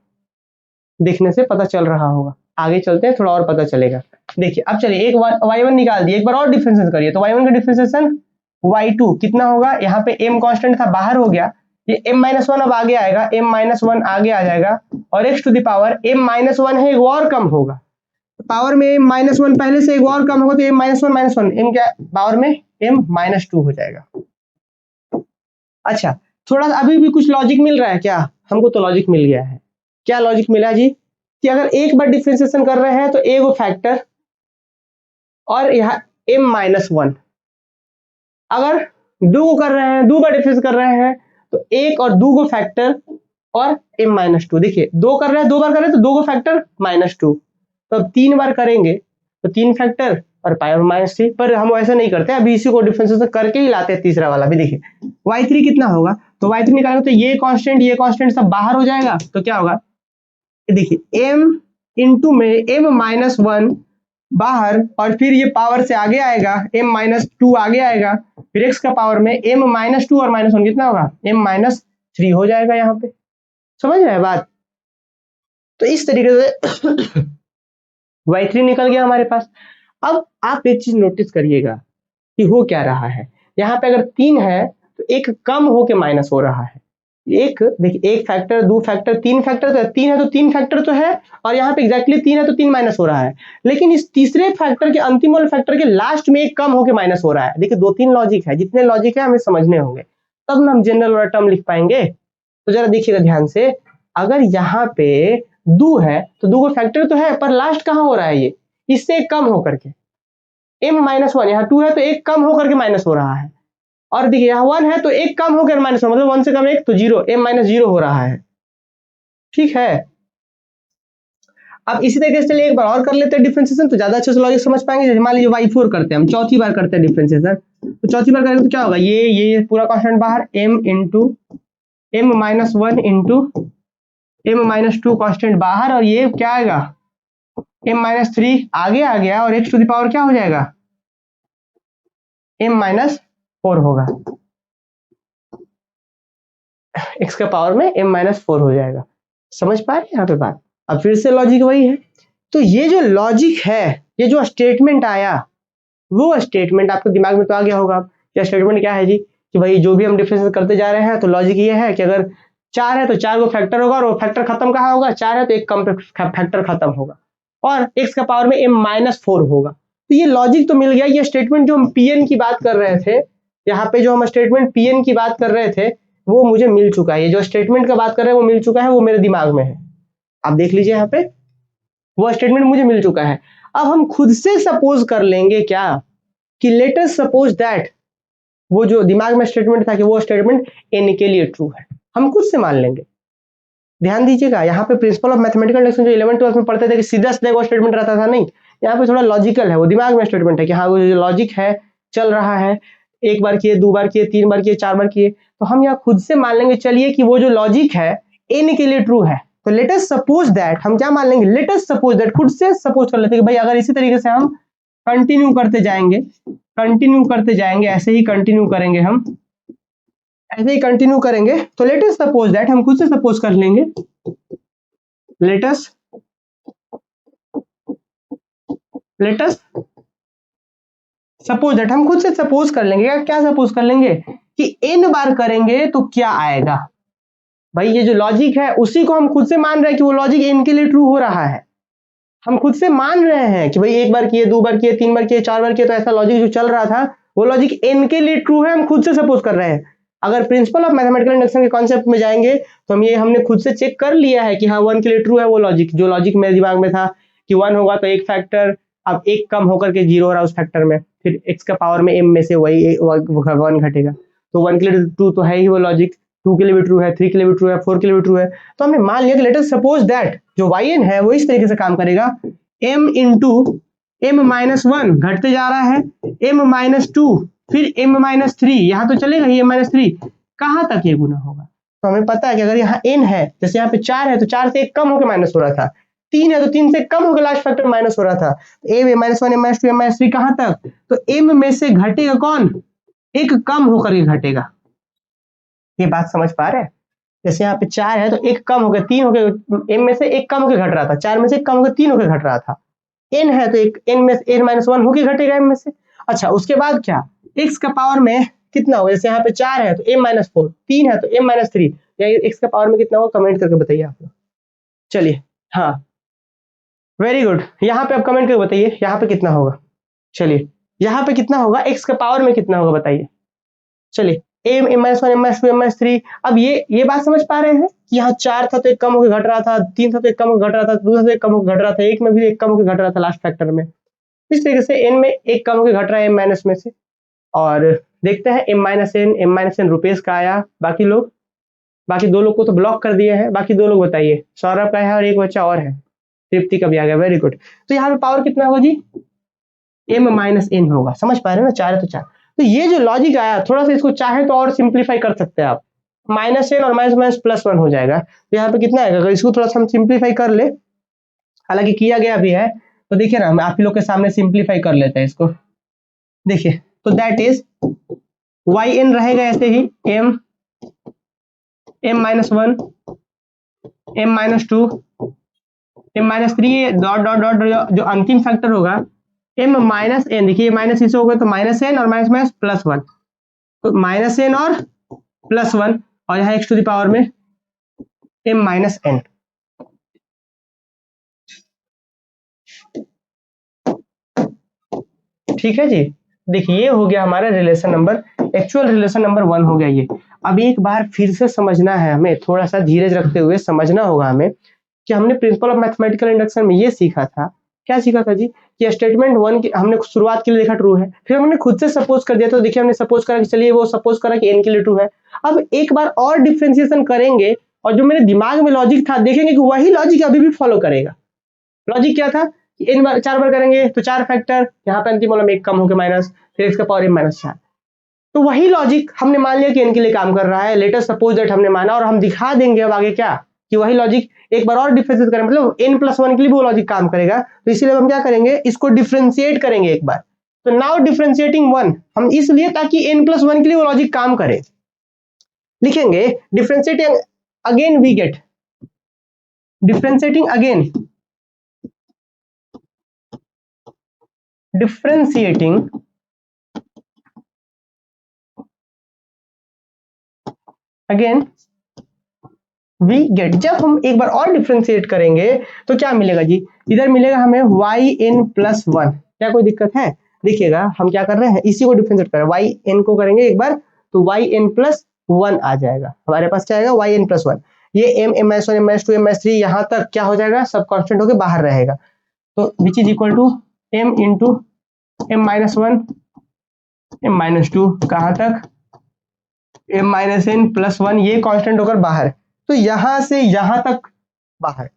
देखने से पता चल रहा होगा। आगे चलते हैं, थोड़ा और पता चलेगा। देखिए अब चलिए, एक y1 निकाल दिए, एक बार और डिफरेंशिएशन करिए तो y1 का डिफरेंशिएशन y2 कितना होगा, यहाँ पे m कांस्टेंट था बाहर हो गया, ये m माइनस वन अब आगे आएगा, m माइनस वन आगे आ जाएगा, और x to the power m minus one है, एक और कम होगा। पावर में m माइनस वन पहले से एक और कम होगा, तो m माइनस वन m क्या पावर में m माइनस टू हो जाएगा। अच्छा, थोड़ा अभी भी कुछ लॉजिक मिल रहा है क्या? हमको तो लॉजिक मिल गया है। क्या लॉजिक मिला जी? कि अगर एक बार डिफरेंशिएशन कर रहे हैं तो ए वो फैक्टर और यहाँ m माइनस वन, अगर दो को कर रहे हैं, दो बार डिफरेंस कर रहे हैं तो एक और दो को फैक्टर और m माइनस टू। देखिए दो कर रहे हैं, दो बार कर रहे हैं तो दो को फैक्टर माइनस टू, तो अब तीन बार करेंगे तो तीन फैक्टर और पावर माइनस थ्री। पर हम ऐसा नहीं करते, अभी इसी को डिफरेंशिएशन करके ही लाते हैं तीसरा वाला भी। देखिए y3 कितना होगा, तो y3 निकालेंगे तो ये कांस्टेंट सब बाहर हो जाएगा, तो क्या होगा, देखिए m इंटू में m माइनस वन बाहर, और फिर ये पावर से आगे आएगा m माइनस टू आगे आएगा, फिर x का पावर में m माइनस टू और माइनस वन कितना होगा, m माइनस थ्री हो जाएगा। यहाँ पे समझ रहे हैं बात? तो इस तरीके से y3 निकल गया हमारे पास। अब आप एक चीज नोटिस करिएगा कि हो क्या रहा है, यहाँ पे अगर तीन है तो एक कम होके माइनस हो रहा है। एक देखिए, एक फैक्टर, दो फैक्टर, तीन फैक्टर, तो तीन है तो तीन फैक्टर तो है, और यहाँ पे एग्जैक्टली तीन है तो तीन माइनस हो रहा है। लेकिन इस तीसरे फैक्टर के, अंतिम वाले फैक्टर के लास्ट में एक कम होके माइनस हो रहा है। देखिए दो तीन लॉजिक है, जितने लॉजिक है हमें समझने होंगे, तब ना हम जनरल वाला टर्म लिख पाएंगे। तो जरा देखिएगा ध्यान से, अगर यहाँ पे दो है तो दो को फैक्टर तो है, पर लास्ट कहाँ हो रहा है, ये इससे एक कम होकर के m माइनस वन, यहाँ टू है तो एक कम होकर के माइनस हो रहा है, और देखिए यहाँ वन है तो एक कम होकर माइनस वन, मतलब वन से कम एक तो जीरो, m माइनस जीरो हो रहा है। ठीक है, अब इसी तरीके से चलिए एक बार और कर लेते हैं डिफरेंशिएशन, तो ज्यादा अच्छे से लॉजिक समझ पाएंगे। जैसे मान लीजिए y4 करते हैं हम, चौथी बार करते हैं डिफरेंशिएशन, तो चौथी बार करेंगे तो क्या होगा, ये पूरा कांस्टेंट बाहर, m into m minus one into m minus two constant बाहर, और ये क्या आएगा, m माइनस थ्री आगे आ गया, और x टू द पावर क्या हो जाएगा, m माइनस फोर होगा, x का पावर में m माइनस फोर हो जाएगा। समझ पा रहे हैं यहाँ पे बात? अब फिर से लॉजिक वही है। तो ये जो लॉजिक है, ये जो स्टेटमेंट आया, वो स्टेटमेंट आपके दिमाग में तो आ गया होगा। क्या स्टेटमेंट क्या है जी, कि भाई जो भी हम डिफरेंस करते जा रहे हैं तो लॉजिक ये है कि अगर चार है तो चार को फैक्टर होगा, और वो फैक्टर खत्म कहाँ होगा, चार है तो एक कम फैक्टर खत्म होगा, और x का पावर में m माइनस फोर होगा। तो ये लॉजिक तो मिल गया। ये स्टेटमेंट जो हम pn की बात कर रहे थे, यहाँ पे जो हम स्टेटमेंट Pn की बात कर रहे थे वो मुझे मिल चुका है, ये जो स्टेटमेंट का बात कर रहे हैं वो मिल चुका है, वो मेरे दिमाग में है। आप देख लीजिए यहाँ पे वो स्टेटमेंट मुझे मिल चुका है। अब हम खुद से सपोज कर लेंगे क्या कि लेट अस सपोज दैट वो जो दिमाग में स्टेटमेंट था कि वो स्टेटमेंट n के लिए ट्रू है, हम खुद से मान लेंगे। ध्यान दीजिएगा यहाँ पे प्रिंसिपल ऑफ मैथमेटिकल इंडक्शन जो 11th 12th में पढ़ते थे कि सीधा सीधा वो स्टेटमेंट रहता था, नहीं, यहाँ पे थोड़ा लॉजिकल है, वो दिमाग में स्टेटमेंट है कि हाँ वो जो लॉजिक है चल रहा है, एक बार किए, दो बार किए, तीन बार किए, चार बार किए, तो हम यहाँ खुद से मान लेंगे चलिए कि वो जो लॉजिक है n के लिए ट्रू है। तो लेट अस सपोज दैट, हम क्या मान लेंगे, लेट अस सपोज दैट, खुद से सपोज कर लेते हैं कि भाई अगर इसी तरीके से हम कंटिन्यू करते जाएंगे, ऐसे ही कंटिन्यू करेंगे, हम ऐसे ही कंटिन्यू करेंगे, तो लेट अस सपोज दैट, हम खुद से सपोज कर लेंगे, लेट अस सपोज दैट, हम खुद से सपोज कर लेंगे, क्या सपोज कर लेंगे कि n बार करेंगे तो क्या आएगा। भाई ये जो लॉजिक है उसी को हम खुद से मान रहे हैं कि वो लॉजिक n के लिए ट्रू हो रहा है, हम खुद से मान रहे हैं कि भाई एक बार किए, दो बार किए, तीन बार किए, चार बार किए, तो ऐसा लॉजिक जो चल रहा था वो लॉजिक n के लिए ट्रू है, हम खुद से सपोज कर रहे हैं। अगर प्रिंसिपल ऑफ मैथमेटिकल इंडक्शन के कॉन्सेप्ट में जाएंगे तो हम ये हमने खुद से चेक कर लिया है कि हाँ 1 के लिए ट्रू है वो लॉजिक, जो लॉजिक मेरे दिमाग में था कि 1 होगा तो एक फैक्टर, अब एक कम होकर के 0 हो रहा है उस फैक्टर में, फिर x का पावर में m में से वही 1 घटेगा, तो 1 के लिए ट्रू तो है ही वो लॉजिक, 2 के लिए भी ट्रू है, 3 के लिए भी ट्रू है, 4 के लिए भी ट्रू है। तो हमने मान लिया कि लेट अस सपोज दैट जो yn है वो इस तरीके से काम करेगा, m इंटू m माइनस 1 घटते जा रहा है, m माइनस 2, फिर m माइनस 3, यहाँ तो चलेगा ही m माइनस 3, कहाँ तक ये गुना होगा। तो हमें पता है कि अगर यहाँ n है, जैसे यहाँ पे 4 है तो 4 से एक कम होकर माइनस हो रहा था, 3 है तो 3 से कम होकर लास्ट फैक्टर माइनस हो रहा था, m minus 1, m minus 2, m minus 3 कहाँ तक, तो m में से घटेगा कौन, एक कम होकर के घटेगा। ये बात समझ पा रहे हैं, जैसे यहाँ पे 4 है तो एक कम हो गया, 3 हो गया, m में से एक कम होकर घट रहा था, 4 में से एक कम होकर 3 होकर घट रहा था, n है तो एक n में n माइनस 1 होकर घटेगा m में से। अच्छा उसके बाद क्या, x का पावर में कितना होगा, जैसे यहाँ पे 4 है तो m माइनस 4, 3 है तो m माइनस 3, या x का पावर में कितना होगा कमेंट करके बताइए आप लोग। चलिए हाँ वेरी गुड, यहाँ पे आप कमेंट करके बताइए यहाँ पे कितना होगा। चलिए यहाँ पे कितना होगा, x का पावर में कितना होगा बताइए। चलिए m minus 1, m minus 2, m minus 3, अब ये बात समझ पा रहे हैं कि यहाँ 4 था तो एक कम होकर घट रहा था, 3 था तो एक कम होकर घट रहा था, 2 था तो एक कम होकर घट रहा था, 1 में भी एक कम होकर घट रहा था लास्ट फैक्टर में, इस तरीके से n में एक कम होकर घट रहा है m माइनस में से। और देखते हैं m माइनस n रुपेश का आया, बाकी दो लोग को तो ब्लॉक कर दिए हैं, बाकी दो लोग बताइए, सौरभ का है और एक बच्चा और है, तृप्ति का भी आ गया, वेरी गुड। तो यहाँ पे पावर कितना होगा जी, m माइनस n होगा, समझ पा रहे हैं ना, 4 है तो 4। तो ये जो लॉजिक आया थोड़ा सा इसको चाहे तो और सिंप्लीफाई कर सकते हैं आप, माइनस n और माइनस माइनस प्लस 1 हो जाएगा, तो यहाँ पे कितना आएगा, अगर इसको थोड़ा सा हम सिंप्लीफाई कर ले, हालांकि किया गया भी है, तो देखिए ना हम आप ही लोग के सामने सिंप्लीफाई कर लेते हैं इसको, देखिए तो दैट इज yn रहेगा ऐसे ही m minus 1, m minus 2, m minus 3, dot dot dot, जो अंतिम फैक्टर होगा m माइनस n, देखिए माइनस इसे होगा तो माइनस n और माइनस माइनस प्लस 1, तो माइनस n और प्लस 1, और यहाँ x टू द पावर में m माइनस n। ठीक है जी, देखिए ये हो गया हमारा relation number, actual relation number 1 हो गया ये। अब एक बार फिर से समझना है हमें, थोड़ा सा धीरज रखते हुए समझना होगा हमें कि हमने प्रिंसिपल ऑफ मैथमेटिकल इंडक्शन में ये सीखा था, क्या सीखा था जी, कि स्टेटमेंट 1 की हमने शुरुआत के लिए देखा ट्रू है, फिर हमने खुद से सपोज कर दिया, तो देखिए हमने सपोज करा कि चलिए वो सपोज करा कि n के लिए ट्रू है। अब एक बार और डिफ्रेंसिएशन करेंगे और जो मेरे दिमाग में लॉजिक था देखेंगे कि वही लॉजिक अभी भी फॉलो करेगा। लॉजिक क्या था, n बार 4 बार करेंगे तो 4 फैक्टर, यहाँ पे अंतिम वाला में एक कम होकर माइनस, फिर x का पावर m माइनस 4, तो वही लॉजिक हमने मान लिया कि n के लिए काम कर रहा है, लेट अस सपोज दैट हमने माना, और हम दिखा देंगे अब आगे क्या कि वही लॉजिक एक बार और डिफरेंशिएट करें, मतलब n प्लस 1 के लिए भी वो लॉजिक काम करेगा, तो इसीलिए हम क्या करेंगे, इसको डिफरेंशिएट करेंगे एक बार। तो नाउ डिफरेंशिएटिंग 1 हम इसलिए ताकि n प्लस 1 के लिए वो लॉजिक काम करे, लिखेंगे differentiating again we get, differentiating again, differentiating again we get, जब हम एक बार और डिफरेंशिएट करेंगे तो क्या मिलेगा जी, इधर मिलेगा हमें yn प्लस 1, क्या कोई दिक्कत है, देखिएगा हम क्या कर रहे हैं, इसी को डिफरेंशिएट कर रहे हैं, वाई एन को करेंगे एक बार तो वाई एन प्लस वन आ जाएगा, हमारे पास क्या आएगा वाई एन प्लस वन। ये M M S one M S two M S three यहाँ तक क्या हो जाएगा, सब कांस्टेंट होकर बाहर रहेगा, तो which is equal to m into m minus one m minus two, कहाँ तक m minus n plus one, ये कांस्टेंट होकर बाहर, तो यहां से यहां तक बाहर।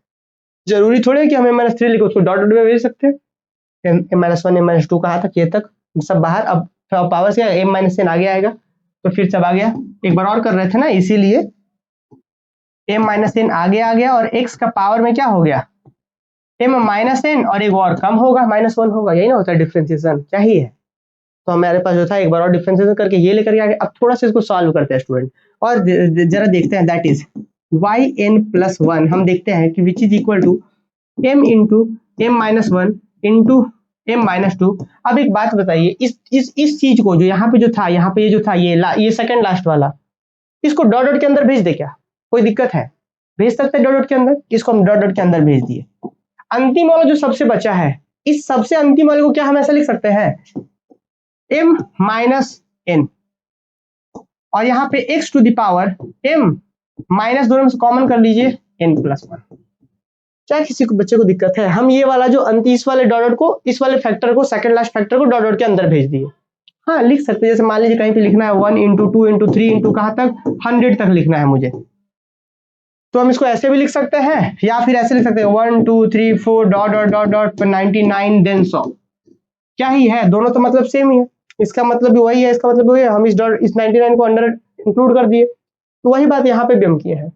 जरूरी थोड़े कि हम एम माइनस थ्री लिखो, उसको डॉट डॉट में भेज सकते हैं, m minus one m minus two कहाँ तक, ये तक, सब बाहर। अब पावर से एम माइनस एन आगे आएगा तो फिर सब आ गया, एक बार और कर रहे थे ना, इसीलिए एम माइनस एन आगे आ गया और एक्स का पावर में क्या हो गया एम माइनस एन और एक और कम होगा माइनस वन होगा, यही ना होता है डिफरेंशिएशन, क्या ही है। तो हमारे पास जो था एक बार और डिफरेंशिएशन करके ये लेकर के आगे, अब थोड़ा सा इसको सॉल्व करते हैं स्टूडेंट, और जरा देखते हैं, that is y N plus one, हम देखते हैं कि which is equal to m into m minus one into m minus two. अब एक बात बताइए, इस चीज को जो यहाँ पे जो था, यहाँ पे ये जो था, ये सेकंड लास्ट वाला, इसको डॉट डॉट के अंदर भेज दे, क्या कोई दिक्कत है, भेज सकते हैं डॉट डॉट के अंदर, इसको हम डॉट डॉट के अंदर भेज दिए। अंतिम वाला जो सबसे बचा है, इस सबसे अंतिम वाले को क्या हम ऐसा लिख सकते हैं m माइनस एन, और यहाँ पे x to the power m minus, दोनों में से कॉमन कर लीजिए n प्लस वन। क्या किसी को बच्चे को दिक्कत है, हम ये वाला जो अंतिम इस वाले डॉट डॉट को, इस वाले फैक्टर को, second last factor co dot dot के अंदर भेज दिए। हाँ लिख सकते हैं, जैसे मान लीजिए कहीं पे लिखना है one into two into three into कहाँ तक 100 तक लिखना है मुझे, तो हम इसको ऐसे भी लिख सकते हैं या फिर ऐसे लिख सकते हैं 1 2 3 4 dot dot dot dot 99 then 100, क्या ही है, दोनों तो मतलब सेम ही है, इसका मतलब भी वही है, इसका मतलब भी वही है, हम इस 99 को अंडर इंक्लूड कर दिए, तो वही बात यहाँ पे भी हम किए हैं।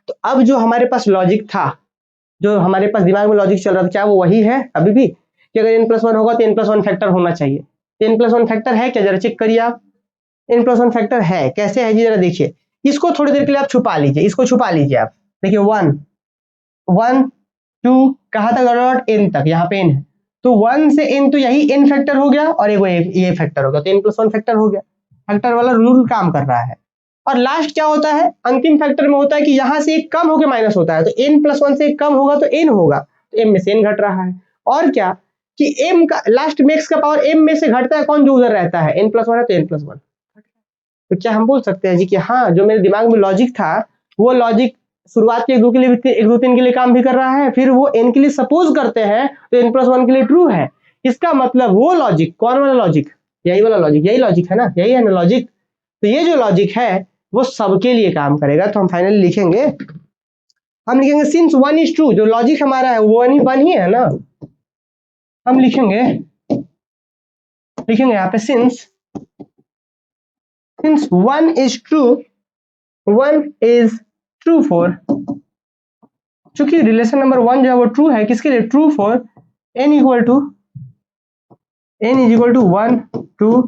तो अब जो हमारे पास लॉजिक था, जो हमारे पास दिमाग में लॉजिक चल रहा था, क्या वो वही है अभी भी, कि अगर n प्लस वन होगा तो n प्लस वन फैक्टर होना चाहिए, n प्लस वन फैक्टर है क्या, जरा चेक करिए आप, n प्लस वन फैक्टर है, कैसे है जी जरा देखिए, इसको थोड़ी देर के लिए आप छुपा लीजिए, इसको छुपा लीजिए आप, देखिए वन वन टू कहाँ तक डॉट एन तक, यहाँ पे n है, तो वन से n तो यही n फैक्टर हो गया और ये फैक्टर हो गया, तो n प्लस वन फैक्टर हो गया, फैक्टर वाला रूल काम कर रहा है। और लास्ट क्या होता है, अंतिम फैक्टर में होता है कि यहाँ से एक कम होकर माइनस होता है, तो n प्लस वन से एक कम होगा तो n होगा, तो m में से n घट रहा है, और क्या कि m का लास्ट में x का पावर m में से घटता है, कौन जो उधर रहता है, n प्लस वन है तो n प्लस वन। तो क्या हम बोल सकते हैं जी कि हाँ जो मेरे दिमाग में लॉजिक था, वो लॉजिक शुरुआत के एक दो तीन के लिए काम भी कर रहा है, फिर वो n के लिए सपोज करते हैं तो n प्लस वन के लिए ट्रू है, इसका मतलब वो लॉजिक, कौन वाला लॉजिक, यही वाला लॉजिक, यही लॉजिक है ना, यही है ना लॉजिक, तो ये जो लॉजिक है वो सबके लिए काम करेगा। तो हम फाइनली लिखेंगे, हम लिखेंगे सिंस वन इज ट्रू, जो लॉजिक हमारा है वो वन ही है ना, हम लिखेंगे यहाँ पे since one is true for, चूंकि रिलेशन नंबर वन जो है वो ट्रू है, किसके लिए, true for n is equal to 1 2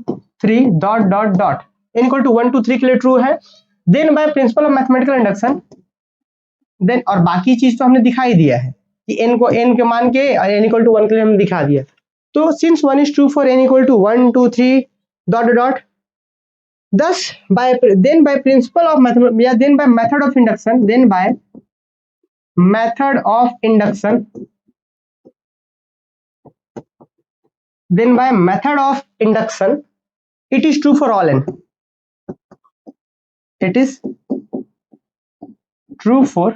3 dot dot dot, n equal to 1 2 3 के लिए ट्रू है, then by principle of mathematical induction, then, और बाकी चीज तो हमने दिखाई दिया है कि n को n के मान के और n इक्वल टू 1 के लिए हमने दिखा दिया, तो since one is true for n equal to 1 2 3 dot dot, thus by principle of mathematics, या then by method of induction, it is true for all n, it is true for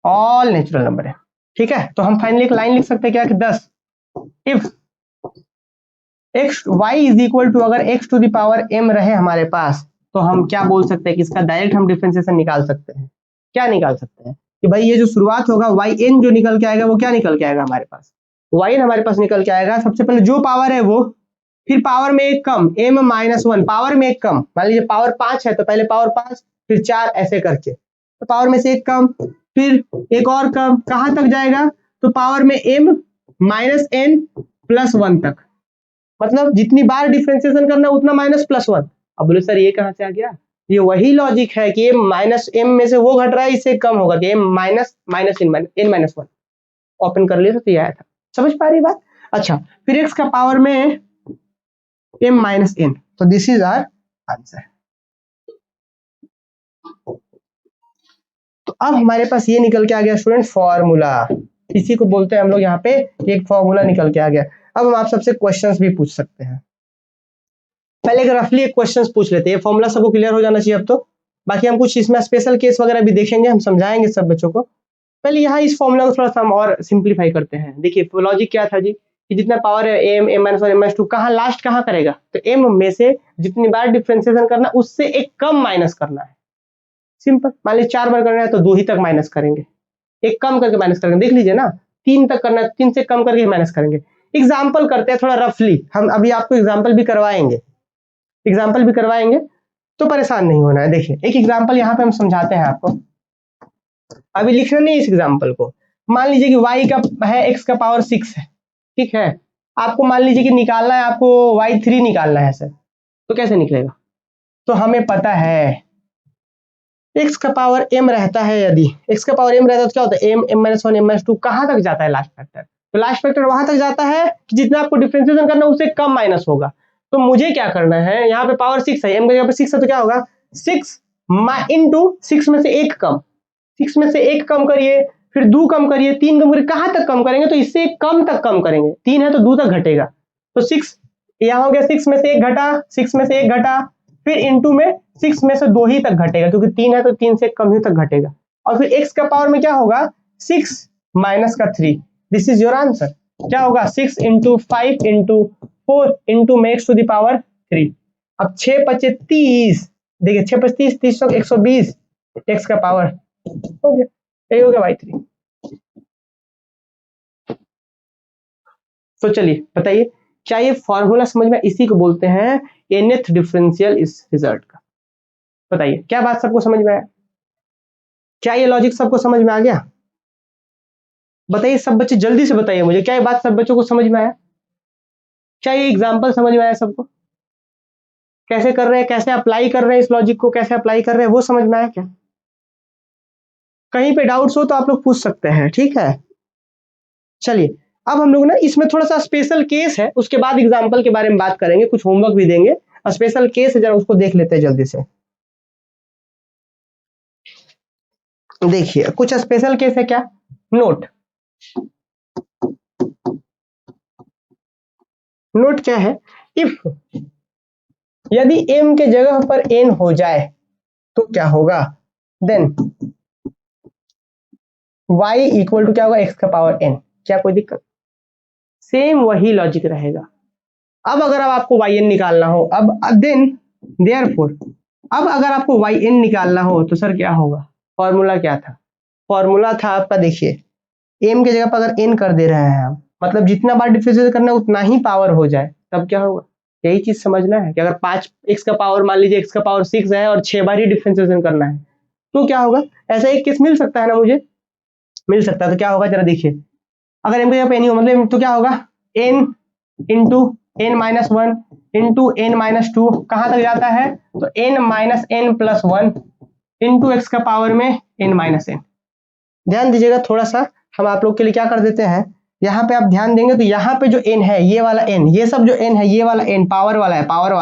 all natural number है, ठीक है। तो हम finally एक line लिख सकते हैं क्या कि 10 if x y is equal to, अगर x to the power m रहे हमारे पास, तो हम क्या बोल सकते हैं कि इसका डायरेक्ट हम डिफरेंशिएशन निकाल सकते हैं, क्या निकाल सकते हैं कि भाई ये जो शुरुआत होगा yn जो निकल के आएगा वो क्या निकल के आएगा हमारे पास, yn हमारे पास निकल के आएगा, सबसे पहले जो पावर है वो, फिर पावर में एक कम m माइनस वन, पावर में एक कम, मान लीजिए पावर 5 है तो पहले पावर 5 फिर 4 ऐसे करके, तो पावर में से एक कम, फिर एक और कम, कहां तक जाएगा, तो पावर में m minus n plus one तक, मतलब जितनी बार डिफरेंशिएशन करना उतना माइनस प्लस वन। अब बोले सर ये कहां से आ गया, ये वही लॉजिक है कि m माइनस m में से वो घट रहा है, इससे कम होगा, तो m minus minus n minus one, open कर लिया तो ये आया था, समझ पा रही बात। अच्छा, फिर x का पावर में m माइनस n, तो दिस इज आवर आंसर। तो अब हमारे पास ये निकल के आ गया स्टूडेंट फॉर्मूला, इसी को बोलते हैं हम लोग यहाँ पे एक फॉर्मूला निकल के आ गया। अब हम आप सबसे क्वेश्चंस भी पूछ सकते हैं। पहले एक रफली एक क्वेश्चंस पूछ लेते हैं, फॉर्मूला सबको क्लियर हो जाना चाहिए अब तो। बाकी हम कुछ इसमें स्पेशल केस वगैरह भी देखेंगे, हम समझाएंगे सब बच्चों को। पहले यहाँ इस फॉर्मूला को थोड़ा सा हम और सिंप्लीफाई करते हैं। देखिए लॉजिक क्या था जी, कि जितना पावर है m m minus one m minus two कहाँ लास्ट कहाँ करेगा, तो एम में से जितनी बार डिफ्रेंसिएशन करना उससे एक कम माइनस करना है। सिंपल, मान लीजिए 4 बार करना है तो 2 ही तक माइनस करेंगे, एक कम करके माइनस करेंगे। देख लीजिए ना, 3 तक करना है 3 से कम करके माइनस करेंगे। एग्जाम्पल करते हैं थोड़ा रफली, हम अभी आपको एग्जाम्पल भी करवाएंगे, तो परेशान नहीं होना है। देखिए एक एग्जाम्पल यहाँ पे हम समझाते हैं आपको, अभी लिखना नहीं इस एग्जाम्पल को। मान लीजिए कि y का है x का पावर 6 है, ठीक है। आपको मान लीजिए कि निकालना है, आपको y3 निकालना है सर, तो कैसे निकलेगा, तो हमें पता है x का पावर m रहता है, यदि x का पावर m रहता है तो क्या होता है, m m minus one m minus two कहाँ तक जाता है लास्ट फैक्टर, तो लास्ट फैक्टर वहां तक जाता है कि जितना आपको डिफरेंशिएशन करना है उससे कम माइनस होगा। तो मुझे क्या करना है, यहाँ पे पावर 6 है, m का यहाँ पे 6 है, तो क्या होगा 6 इंटू 6 में से एक कम, 6 में से एक कम करिए, फिर 2 कम करिए, 3 कम करिए, कहाँ तक कम करेंगे, तो इससे एक कम तक कम करेंगे, 3 है तो 2 तक घटेगा, तो 6 यहाँ हो गया, 6 में से एक घटा, 6 में से एक घटा, फिर इंटू में 6 में से 2 ही तक घटेगा, क्योंकि 3 है तो 3 से कम ही तक घटेगा, और फिर x का पावर में क्या होगा 6 माइनस का 3, दिस इज योर आंसर। क्या होगा 6 इंटू 5 इंटू 4 इंटू में x टू द पावर 3। अब 6 पचे 30, देखिए 6 पचे 30, 30 तक 120 x का पावर हो गया, यही हो गया y3। तो चलिए बताइए, क्या ये फॉर्मूला समझ में, इसी को बोलते हैं nth डिफरेंशियल इस रिजल्ट का। बताइए क्या बात सबको समझ में आया, क्या ये लॉजिक सबको समझ में आ गया, बताइए सब बच्चे जल्दी से बताइए मुझे, क्या ये बात सब बच्चों को समझ में आया, क्या ये एग्जाम्पल समझ में आया सबको, कैसे कर रहे हैं, कैसे अप्लाई कर रहे हैं, इस लॉजिक को कैसे अप्लाई कर रहे हैं वो समझ में आया क्या। कहीं पे डाउट्स हो तो आप लोग पूछ सकते हैं, ठीक है। चलिए अब हम लोग ना इसमें थोड़ा सा स्पेशल केस है, उसके बाद एग्जाम्पल के बारे में बात करेंगे, कुछ होमवर्क भी देंगे, स्पेशल केस है जरा उसको देख लेते हैं जल्दी से। देखिए कुछ स्पेशल केस है क्या, नोट क्या है, इफ यदि m के जगह पर n हो जाए तो क्या होगा, देन y इक्वल टू क्या होगा x का पावर n, क्या कोई दिक्कत, सेम वही लॉजिक रहेगा। अब अगर अब आपको yn निकालना हो, अब देन देयरफॉर अब अगर आपको yn निकालना हो तो सर क्या होगा, फॉर्मूला क्या था, फॉर्मूला था आपका, देखिए m के जगह पर अगर n कर दे रहे हैं हम, मतलब जितना बार डिफरेंशिएट करना है उतना ही पावर हो जाए, तब क्या होगा, यही चीज समझना है कि अगर 5 x का पावर, मान लीजिए x का पावर 6 है और 6 बार ही डिफरेंशिएशन करना है तो क्या होगा, ऐसा एक केस मिल सकता है ना, मुझे मिल सकता है, तो क्या होगा जरा देखिए, अगर m के जगह पे n हो मतलब तो क्या होगा n into n minus one into n minus two कहाँ तक जाता है, तो n minus n plus one into x का पावर में n माइनस n। ध्यान दीजिएगा थोड़ा सा, हम आप लोग के लिए क्या कर देते हैं, यहाँ पे आप ध्यान देंगे तो यहाँ पे जो n है, ये वाला n, ये सब जो n है, ये वाला n पावर वाला है, पावर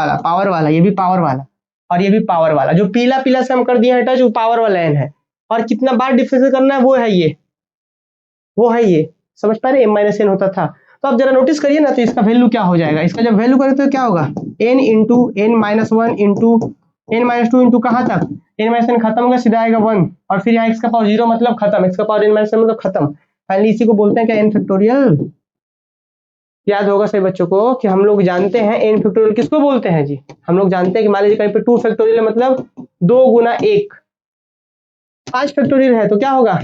वाला, ये भी पावर वाला और ये भी पावर वाला, जो पीला पीला से हम कर दिए हैं टच वो पावर वाला n है, और कितना बार डिफरेंशिएट करना है वो है ये, समझ पा रहे, m माइनस n होता था। तो आप जरा नोटिस करिए ना, तो इसका वैल्यू क्या हो जाएगा, इसका जब वैल्यू करें तो क्या होगा, n into n minus one into n minus two into कहाँ तक, n माइनस n खत्म होगा, सीधा आएगा 1, और फिर यहाँ x का पावर 0 मतलब खत्म, x का पावर n माइनस n मतलब खत्म। फाइनली इसी को बोलते हैं क्या, n फैक्टोरियल। याद होगा सही बच्चों को कि हम लोग जानते हैं n फैक्टोरियल किसको बोलते हैं जी, हम लोग जानते हैं कि मान लीजिए कहीं पे 2 फैक्टोरियल मतलब 2 गुना 1, 5 फैक्टोरियल है तो क्या होगा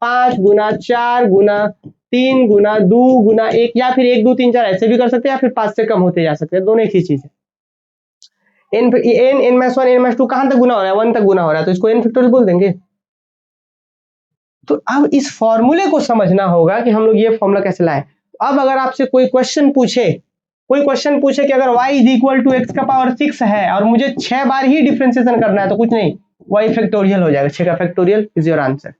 5 गुना 4 गुना 3 गुना 2 गुना 1, या फिर 1 2 3 4 ऐसे भी कर सकते हैं, या फिर 5 से कम होते जा सकते हैं, दोनों एक ही चीज है। n minus one n minus two कहां तक गुना हो रहा है, 1 तक गुना हो रहा है, तो इसको n फैक्टोरियल बोल देंगे। तो अब इस फॉर्मूले को समझना होगा कि हम लोग ये फॉर्मूला कैसे लाएं। अब अगर आपसे कोई क्वेश्चन पूछे कि अगर y is equal to x का पावर 6 है और मुझे 6 बार ही डिफरेंशिएशन करना है, तो कुछ नहीं, y फैक्टोरियल हो जाएगा, 6 का फैक्टोरियल इज योर आंसर।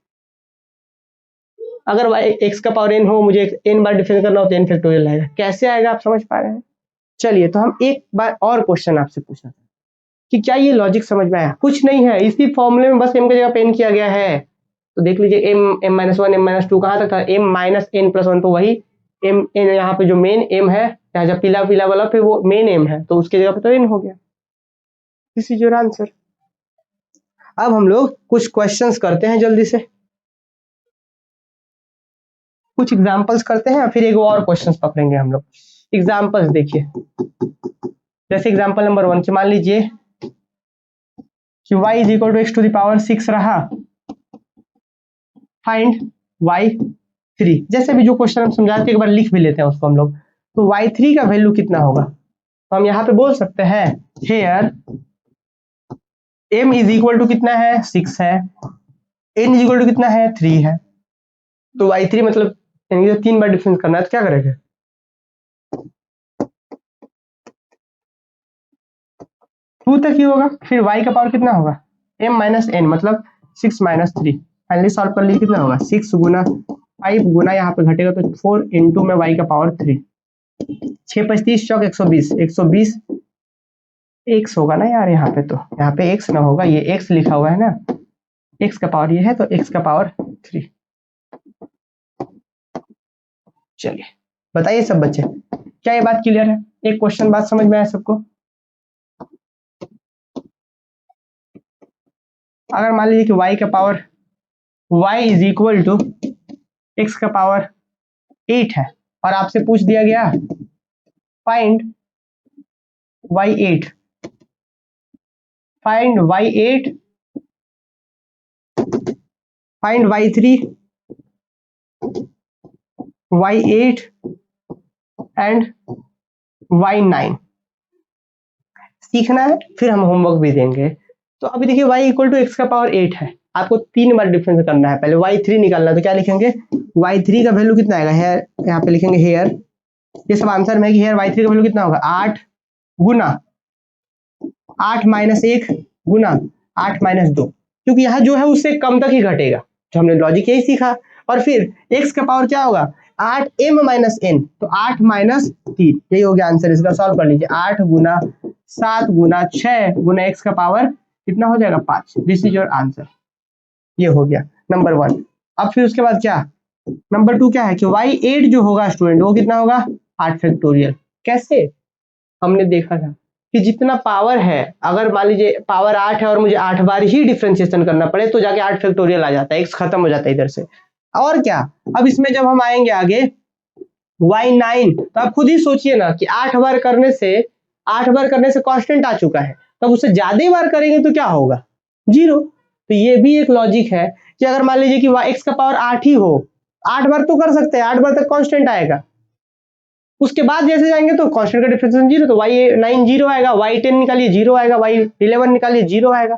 अगर y x का पावर n हो, मुझे n बार डिफरेंशिएट करना हो तो n फैक्टोरियल आएगा। कैसे आएगा आप समझ पा रहे हैं। चलिए तो हम एक बार और क्वेश्चन आपसे पूछना था कि क्या ये लॉजिक समझ में आया। कुछ नहीं है, इसी फॉर्मूले में बस m की जगह पे n किया गया है। तो देख लीजिए m minus one m minus two कहाँ तक था, m minus n plus one, तो वही एम एन, यहाँ पे जो मेन एम है, यहाँ जब पीला पीला वाला पे वो मेन एम है, तो उसकी जगह पे तो एन हो गया। This is your answer. अब हम लोग कुछ क्वेश्चंस करते हैं जल्दी से, कुछ एग्जांपल्स करते हैं, फिर एक और क्वेश्चंस पकड़ेंगे हम लोग। एग्जांपल्स देखिए, जैसे एग्जांपल नंबर 1 मान लीजिए कि y is equal to x to the power 6 रहा, फाइंड y3। जैसे भी जो क्वेश्चन हम समझाते हैं एक बार लिख भी लेते हैं उसको हम लोग। तो y3 का वैल्यू कितना होगा, तो हम यहाँ पे बोल सकते हैं here m is equal to कितना है 6 है, n इज इक्वल टू कितना है 3 है। तो y3 मतलब यानी कि 3 बार डिफरेंस करना है, तो क्या करेंगे 2 तक ही होगा। फिर y का पावर कितना होगा m माइनस एन, मतलब 6 माइनस 3। फाइनली सॉल्व कर लीजिए, कितना होगा 6 गुना 5 गुना यहाँ पे घटेगा तो 4 इंटू में y का पावर 3, 6 5 30 चौक 120, 120 x होगा ना यार, यहाँ पे तो यहाँ पे x ना होगा, ये x लिखा हुआ है ना, x का पावर ये है तो x का पावर 3। चलिए बताइए सब बच्चे, क्या ये बात क्लियर है? एक क्वेश्चन बात समझ में आया सबको? अगर मान लीजिए कि y का power y is equal to x का पावर 8 है और आपसे पूछ दिया गया find y8, find y8, find y3, y8 and y9 सीखना है, फिर हम होमवर्क भी देंगे। तो अभी देखिए y इक्वल टू एक्स का पावर 8 है, आपको 3 बार डिफरेंस करना है, पहले y3 निकालना है। तो क्या लिखेंगे y3 का वैल्यू कितना आएगा, हेयर यहाँ पे लिखेंगे हेयर, ये सब आंसर में है कि हेयर y3 का वैल्यू कितना होगा 8 गुना 8 माइनस 1 गुना 8 माइनस 2, क्योंकि यहाँ जो है उससे कम तक ही घटेगा, तो हमने लॉजिक यही सीखा। और फिर x का पावर क्या होगा 8m माइनस n, तो 8 माइनस 3, यही हो गया आंसर। इसका सॉल्व कर लीजिए, 8 गुना 7 गुना 6 गुना x का पावर कितना हो जाएगा 5। दिस इज योर आंसर, ये हो गया नंबर 1। अब फिर उसके बाद क्या, नंबर 2 क्या है कि y8 जो होगा स्टूडेंट वो कितना होगा 8 फैक्टोरियल। कैसे, हमने देखा था कि जितना पावर है, अगर मान लीजिए पावर 8 है और मुझे 8 बार ही डिफरेंशिएशन करना पड़े तो जाके 8 फैक्टोरियल आ जाता है, x खत्म हो जाता है इधर से। और क्या, अब इसमें जब हम आएंगे आगे y9, तो आप खुद ही सोचिए ना कि 8 बार करने से कांस्टेंट आ चुका है, तब उससे ज्यादा बार करेंगे तो क्या होगा 0। तो ये भी एक लॉजिक है कि अगर मान लीजिए कि x का पावर 8 ही हो, 8 बार तो कर सकते हैं, 8 बार तक कांस्टेंट आएगा, उसके बाद जैसे जाएंगे तो कांस्टेंट का डिफरेंशिएशन 0, तो y9 0 आएगा, y10 निकालिए 0 आएगा, y11 निकालिए 0 आएगा।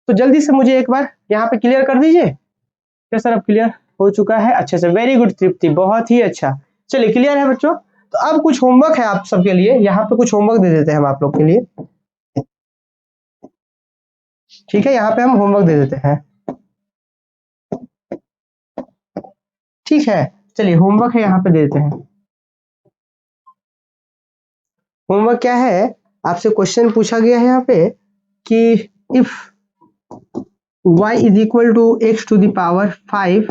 तो जल्दी से मुझे एक बार यहाँ पे क्लियर कर दीजिए। क्या सर अब क्लियर हो चुका है अच्छे से, वेरी गुड तृप्ति, बहुत ही अच्छा। चलिए क्लियर है बच्चों, तो अब कुछ होमवर्क है आप सबके लिए, यहाँ पे कुछ होमवर्क दे देते हैं हम आप लोग के लिए, ठीक है, यहाँ पे हम होमवर्क दे देते हैं, ठीक है। चलिए होमवर्क है यहाँ पे दे देते हैं। होमवर्क क्या है, आपसे क्वेश्चन पूछा गया है यहाँ पे कि if y is equal to x to the power 5,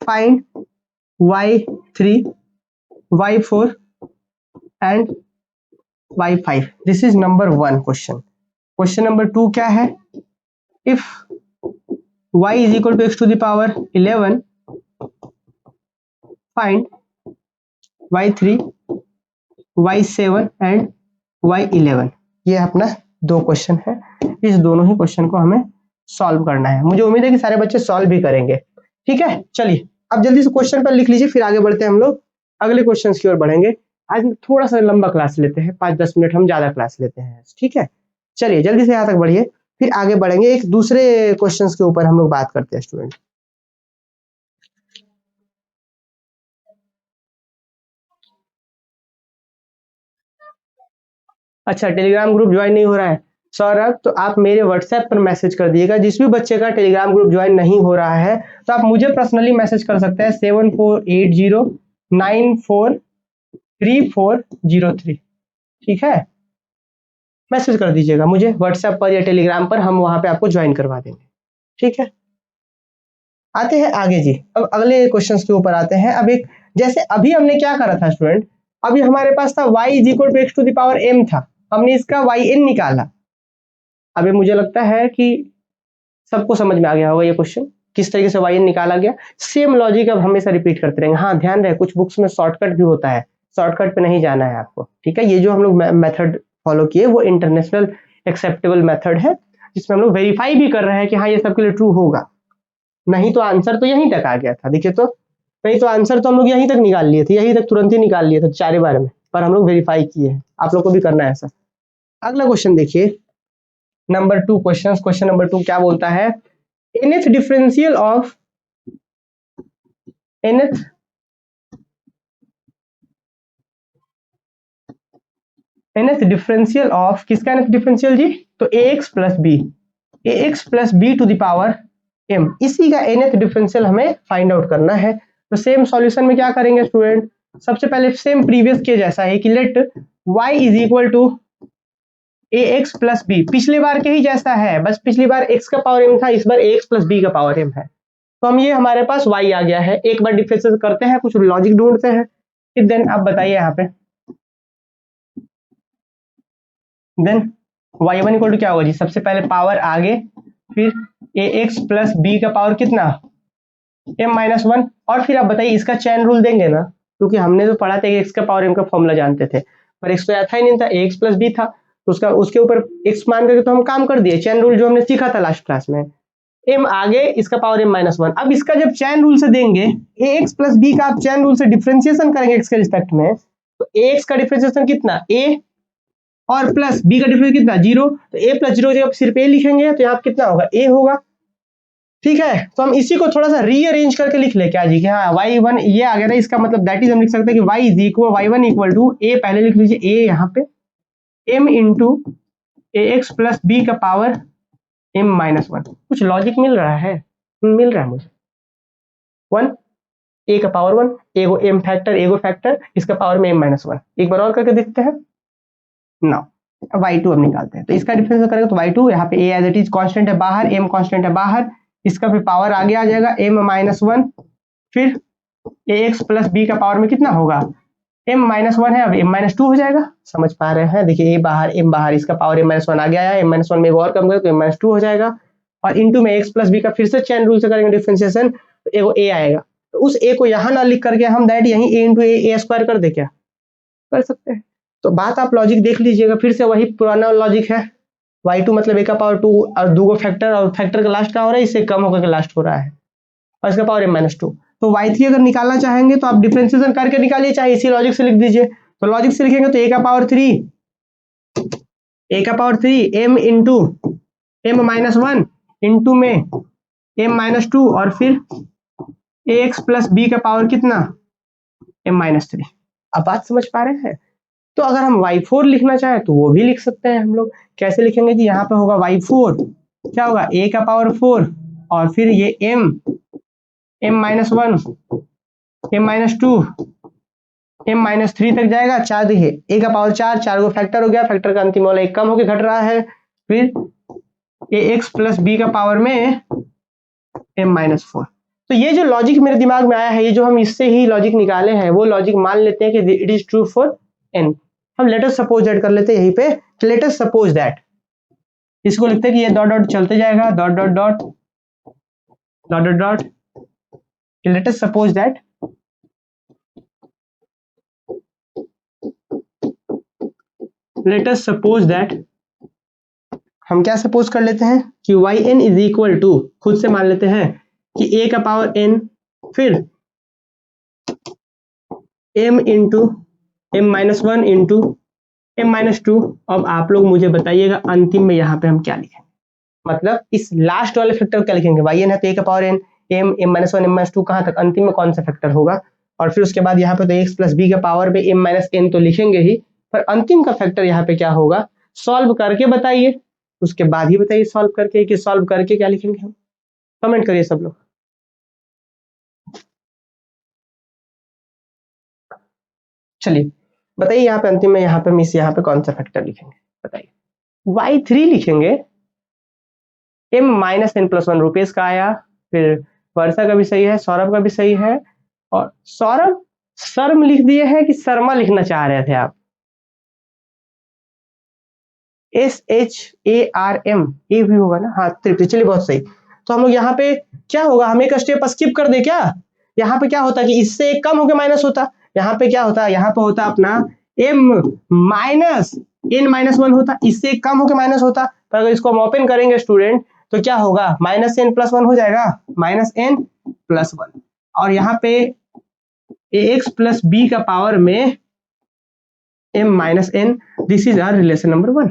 find y3, y4 and y5। This is number 1 question. Question number 2 क्या है, if y is equal to x to the power 11, find y3, y7 and y11। ये अपना 2 question है, इस दोनों ही question को हमें solve करना है। मुझे उम्मीद है कि सारे बच्चे सॉल्व भी करेंगे, ठीक है। चलिए अब जल्दी से क्वेश्चन पर लिख लीजिए, फिर आगे बढ़ते हैं हम लोग अगले क्वेश्चन की ओर बढ़ेंगे। आज थोड़ा सा लंबा क्लास लेते हैं, 5-10 मिनट हम ज्यादा क्लास लेते हैं, ठीक है। चलिए जल्दी से यहाँ तक बढ़िए, फिर आगे बढ़ेंगे, एक दूसरे क्वेश्चन के ऊपर हम लोग बात करते हैं स्टूडेंट। अच्छा, टेलीग्राम ग्रुप ज्वाइन नहीं हो रहा है सौरभ, तो आप मेरे व्हाट्सएप पर मैसेज कर दिएगा। जिस भी बच्चे का टेलीग्राम ग्रुप ज्वाइन नहीं हो रहा है तो आप मुझे पर्सनली मैसेज कर सकते हैं 7480943403, ठीक है। मैसेज कर दीजिएगा मुझे व्हाट्सएप पर या टेलीग्राम पर, हम वहां पे आपको ज्वाइन करवा देंगे, ठीक है। आते हैं आगे जी। अब अगले क्वेश्चंस के ऊपर आते हैं। अब एक जैसे अभी हमने क्या करा था स्टूडेंट, अभी हमारे पास था y is equal to x to the power m था, हमने इसका yn निकाला। अभी मुझे लगता है कि सबको समझ में आ गया होगा ये क्वेश्चन किस तरीके से yn निकाला गया। सेम लॉजिक अब हमेशा रिपीट करते रहेंगे। हाँ ध्यान रहे कुछ बुक्स में शॉर्टकट भी होता है, शॉर्टकट पे नहीं जाना है आपको, ठीक है। ये जो हम लोग मेथड फॉलो किए वो इंटरनेशनल एक्सेप्टेबल मेथड है, जिसमें हम लोग वेरीफाई भी कर रहे हैं कि हाँ ये सबके लिए ट्रू होगा। नहीं तो आंसर तो यहीं तक आ गया था, देखिए तो नहीं तो आंसर तो हम लोग यहीं तक निकाल लिए थे, यहीं तक तुरंत ही निकाल लिए थे 4 बार में, पर हम लोग वेरीफाई किए हैं। आप लोग को भी करना है ऐसा। अगला क्वेश्चन देखिए, नंबर 2 क्वेश्चन नंबर 2 क्या बोलता है, nth differential of nth differential of किसका nth डिफरेंशियल जी, तो ax plus b to the power m, इसी का nth डिफरेंशियल हमें फाइंड आउट करना है। तो सेम सॉल्यूशन में क्या करेंगे स्टूडेंट, सबसे पहले सेम प्रीवियस के जैसा है कि let y is equal to ax plus b, पिछले बार के ही जैसा है, बस पिछली बार x का पावर m था, इस बार ax प्लस बी का पावर m है। तो हम ये हमारे पास y आ गया है। एक बार डिफरेंशियल करते हैं, कुछ लॉजिक ढूंढते हैं, फिर देन आप बताइए यहाँ पे देन y1 इक्वल टू क्या होगा जी, सबसे पहले पावर आगे, फिर ax प्लस बी का पावर कितना m-1, और फिर आप बताइए इसका चैन रूल देंगे ना, क्योंकि हमने तो पढ़ा था कि x का पावर m का फॉर्मूला जानते थे, पर x तो आता ही नहीं था, ax प्लस बी था, तो उसका उसके ऊपर x मान करके तो हम काम कर दिए, चैन रूल जो हमने सीखा था लास्ट क्लास में, m आगे इसका पावर m-1। अब इसका जब चैन रूल से देंगे ax प्लस बी का, आप चैन रूल से डिफरेंशिएशन करेंगे x के रिस्पेक्ट में, तो ax का डिफरेंशिएशन कितना a और प्लस बी का डिफरेंस कितना 0, तो a प्लस 0 जब सिर्फ a लिखेंगे तो यहाँ कितना होगा a होगा, ठीक है। तो हम इसी को थोड़ा सा रीअरेंज करके लिख ले क्या जी, कि हाँ y1 ये आ गया ना, इसका मतलब दैट इज हम लिख सकते हैं कि y is equal y1 equal to a, पहले लिख लीजिए a यहाँ पे m into ax plus b का पावर m-1। कुछ लॉजिक मिल रहा है, मिल रहा है मुझे। 1 a का पावर 1, एगो m फैक्टर एगो फैक्टर, इसका पावर में m-1। एक बार और करके देखते हैं ना। y2 अब निकालते हैं, तो इसका डिफरेंस करेंगे तो y2 यहाँ पे a as it is constant है बाहर, m कांस्टेंट है बाहर, इसका फिर पावर आगे आ जाएगा m-1, फिर ax प्लस बी का पावर में कितना होगा m-1 है, अब m-2 हो जाएगा। समझ पा रहे हैं, देखिए a बाहर m बाहर, इसका पावर m-1 आ गया है, m-1 में एक और कम करें तो m-2 हो जाएगा, और इंटू में x प्लस बी का फिर से चैन रूल से करेंगे डिफरेंशिएशन, तो एगो a आएगा, तो उस a को यहाँ ना लिख करके हम दैट यहीं a इंटू a स्क्वायर कर दे, क्या कर सकते हैं। तो बात आप लॉजिक देख लीजिएगा, फिर से वही पुराना लॉजिक है, y2 मतलब a का पावर 2 और 2 को फैक्टर, और फैक्टर का लास्ट का हो रहा है, इससे कम होकर के लास्ट हो रहा है, और इसका पावर m-2। तो y3 अगर निकालना चाहेंगे तो आप डिफरेंशिएशन करके निकालिए, चाहे इसी लॉजिक से लिख दीजिए। तो लॉजिक से लिखेंगे तो a का power 3 m into m-1 into में m-2, और फिर ax प्लस बी का पावर कितना m-3। अब बात समझ पा रहे हैं। तो अगर हम y4 लिखना चाहें तो वो भी लिख सकते हैं हम लोग। कैसे लिखेंगे जी, यहाँ पे होगा y4 क्या होगा a का पावर 4, और फिर ये m-1 m-2 m-3 तक जाएगा, 4 देखिए a का पावर 4 को फैक्टर हो गया, फैक्टर का अंतिम वाला एक कम होकर घट रहा है, फिर ax प्लस बी का पावर में m-4। तो ये जो लॉजिक मेरे दिमाग में आया है, ये जो हम इससे ही लॉजिक निकाले हैं, वो लॉजिक मान लेते हैं कि it is true for n। हम लेट अस सपोज दैट कर लेते हैं यहीं पे, लेट अस सपोज दैट, इसको लिखते हैं कि ये डॉट डॉट चलते जाएगा, dot dot dot dot dot dot, let us suppose that हम क्या सपोज कर लेते हैं कि yn इज इक्वल टू, खुद से मान लेते हैं कि a का पावर n, फिर m into m-1 into m-2। अब आप लोग मुझे बताइएगा अंतिम में यहाँ पे हम क्या लिखेंगे, मतलब इस लास्ट वाले फैक्टर क्या लिखेंगे, yn है तो a का power n, m m-1 m-2 कहाँ तक, अंतिम में कौन सा फैक्टर होगा, और फिर उसके बाद यहाँ पे तो x प्लस बी का पावर पे m-n तो लिखेंगे ही, पर अंतिम का फैक्टर यहाँ पे क्या होगा, सॉल्व करके बताइए, उसके बाद ही बताइए सॉल्व करके कि सॉल्व करके क्या लिखेंगे हम। कमेंट करिए सब लोग। चलिए बताइए यहाँ पे अंतिम में, यहाँ पे मिस, यहाँ पे कौन सा फैक्टर लिखेंगे बताइए। y3 लिखेंगे, m-n+1 रुपीज का आया, फिर वर्षा का भी सही है, सौरभ का भी सही है। और सौरभ शर्म लिख दिए हैं कि शर्मा लिखना चाह रहे थे आप? SHARM ए भी होगा ना, हाँ तृप्ति, चलिए बहुत सही। तो हम लोग यहाँ पे क्या होगा, हम एक स्टेप स्किप कर दे क्या? यहाँ पे क्या होता है कि इससे एक कम होकर माइनस होता, यहाँ पे क्या होता है, यहाँ पे होता अपना m माइनस n माइनस 1 होता, इससे एक कम होकर माइनस होता। पर अगर इसको हम ओपन करेंगे स्टूडेंट तो क्या होगा, माइनस n प्लस 1 हो जाएगा, माइनस n प्लस 1। और यहाँ पे ax प्लस b का पावर में m minus n, this is our relation number 1।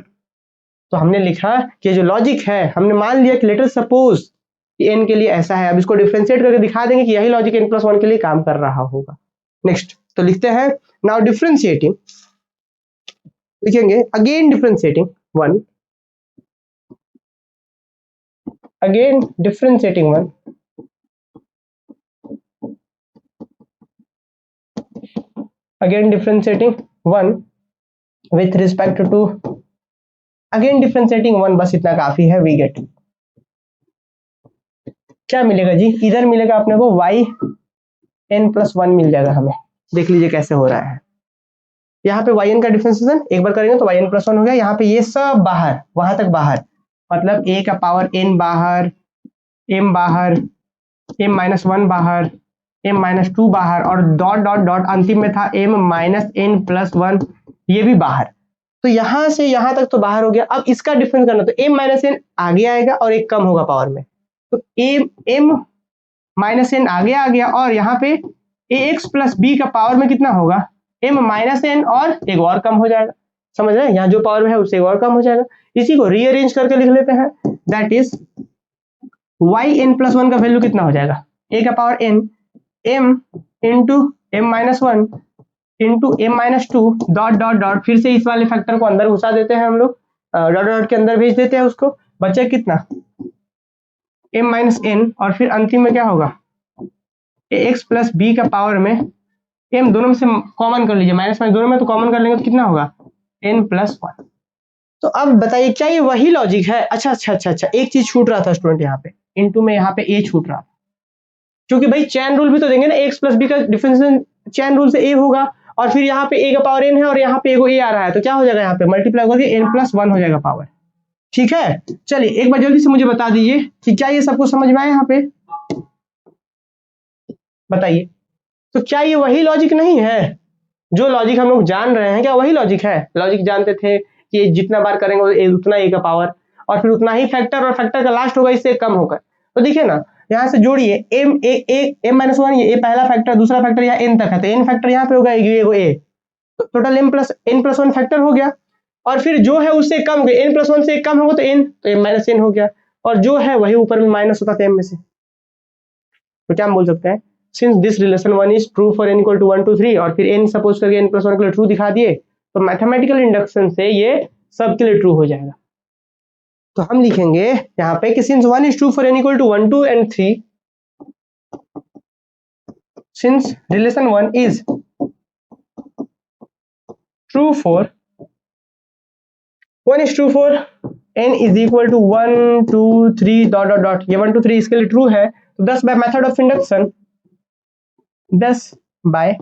तो हमने लिखा कि जो लॉजिक है, हमने मान लिया कि लेटर सपोज कि n के लिए ऐसा है, अब इसको डिफरेंशिएट करके दिखा देंगे कि यही लॉजिक n प्लस 1 के लिए काम कर रहा होगा। नेक्स्ट तो लिखते हैं नाउ डिफरेंशिएटिंग, लिखेंगे again differentiating 1, again differentiating 1, again differentiating 1 with respect to, again differentiating 1, बस इतना काफी है। वी गेट क्या मिलेगा जी, इधर मिलेगा अपने को y n प्लस 1 मिल जाएगा हमें। देख लीजिए कैसे हो रहा है, यहाँ पे yn का डिफरेंशिएशन एक बार करेंगे तो yn प्लस 1 हो गया, यहाँ पे ये सब बाहर, वहां तक बाहर, मतलब a का पावर n बाहर, m बाहर, m माइनस 1 बाहर, m माइनस 2 बाहर, और डॉट डॉट डॉट अंतिम में था m माइनस n प्लस 1, ये भी बाहर। तो यहां से यहां तक तो बाहर हो गया। अब इसका डिफरेंस करना, तो m माइनस n आगे आएगा और एक कम होगा पावर में, तो m माइनस n आगे आ गया, और यहाँ पे ax प्लस b का पावर में कितना होगा, m माइनस n और एक और कम हो जाएगा। समझ रहे हैं, यहाँ जो पावर में है उससे एक और कम हो जाएगा। इसी को रीअरेंज करके लिख लेते हैं, दैट इज y n प्लस 1 का वैल्यू कितना हो जाएगा, a का power n m into m minus 1 into m minus 2 dot dot dot, फिर से इस वाले फैक्टर को अंदर घुसा देते हैं हम लोग, डॉट डॉट के अंदर भेज देते हैं उसको, बचे कितना m माइनस n, और फिर अंतिम में क्या होगा ax प्लस b का पावर में m दोनों में से कॉमन कर लीजिए, माइनस माइनस दोनों में तो कॉमन कर लेंगे तो कितना होगा n प्लस 1। तो अब बताइए क्या ये वही लॉजिक है? अच्छा अच्छा अच्छा अच्छा, एक चीज छूट रहा था स्टूडेंट, यहाँ पे इनटू में यहाँ पे a छूट रहा था, क्योंकि भाई चैन रूल भी तो देंगे ना, x प्लस b का डिफरेंशिएशन चैन रूल से a होगा, और फिर यहाँ पे a का पावर n है और यहाँ पे a आ रहा है, तो क्या हो जाएगा, यहाँ पे मल्टीप्लाई करके n प्लस 1 हो जाएगा पावर। ठीक है, चलिए एक बार जल्दी से मुझे बता दीजिए कि क्या ये सबको समझ में आया यहाँ पे, बताइए। तो क्या ये वही लॉजिक नहीं है जो लॉजिक हम लोग जान रहे हैं, क्या वही लॉजिक है? लॉजिक जानते थे कि जितना बार करेंगे उतना a का पावर, और फिर उतना ही फैक्टर, और फैक्टर का लास्ट होगा इससे कम होकर। तो देखिए ना, यहाँ से जोड़िए m माइनस 1, ये पहला फैक्टर, दूसरा फैक्टर यहाँ n तक है, तो n फैक्टर यहाँ पे होगा, a, तो टोटल n प्लस 1 फैक्टर हो गया, और फिर जो है उससे कम हो गया, n प्लस 1 से कम होगा तो n, तो m माइनस n हो गया, और जो है वही ऊपर में माइनस होता था m में से। तो क्या हम बोल सकते हैं, since this relation 1 is true for n equal to 1 2 3, और फिर n सपोज करके n प्लस 1 के लिए ट्रू दिखा दिए, तो मैथमेटिकल इंडक्शन से ये सबके लिए ट्रू हो जाएगा। तो हम लिखेंगे यहाँ पे कि since 1 is true for n equal to 1 2 and 3, since relation 1 is true for 1 is true for n is equal to 1 2 3 dot dot dot, ये 1 2 3 इसके लिए ट्रू है, तो 10 by method of induction, 10 by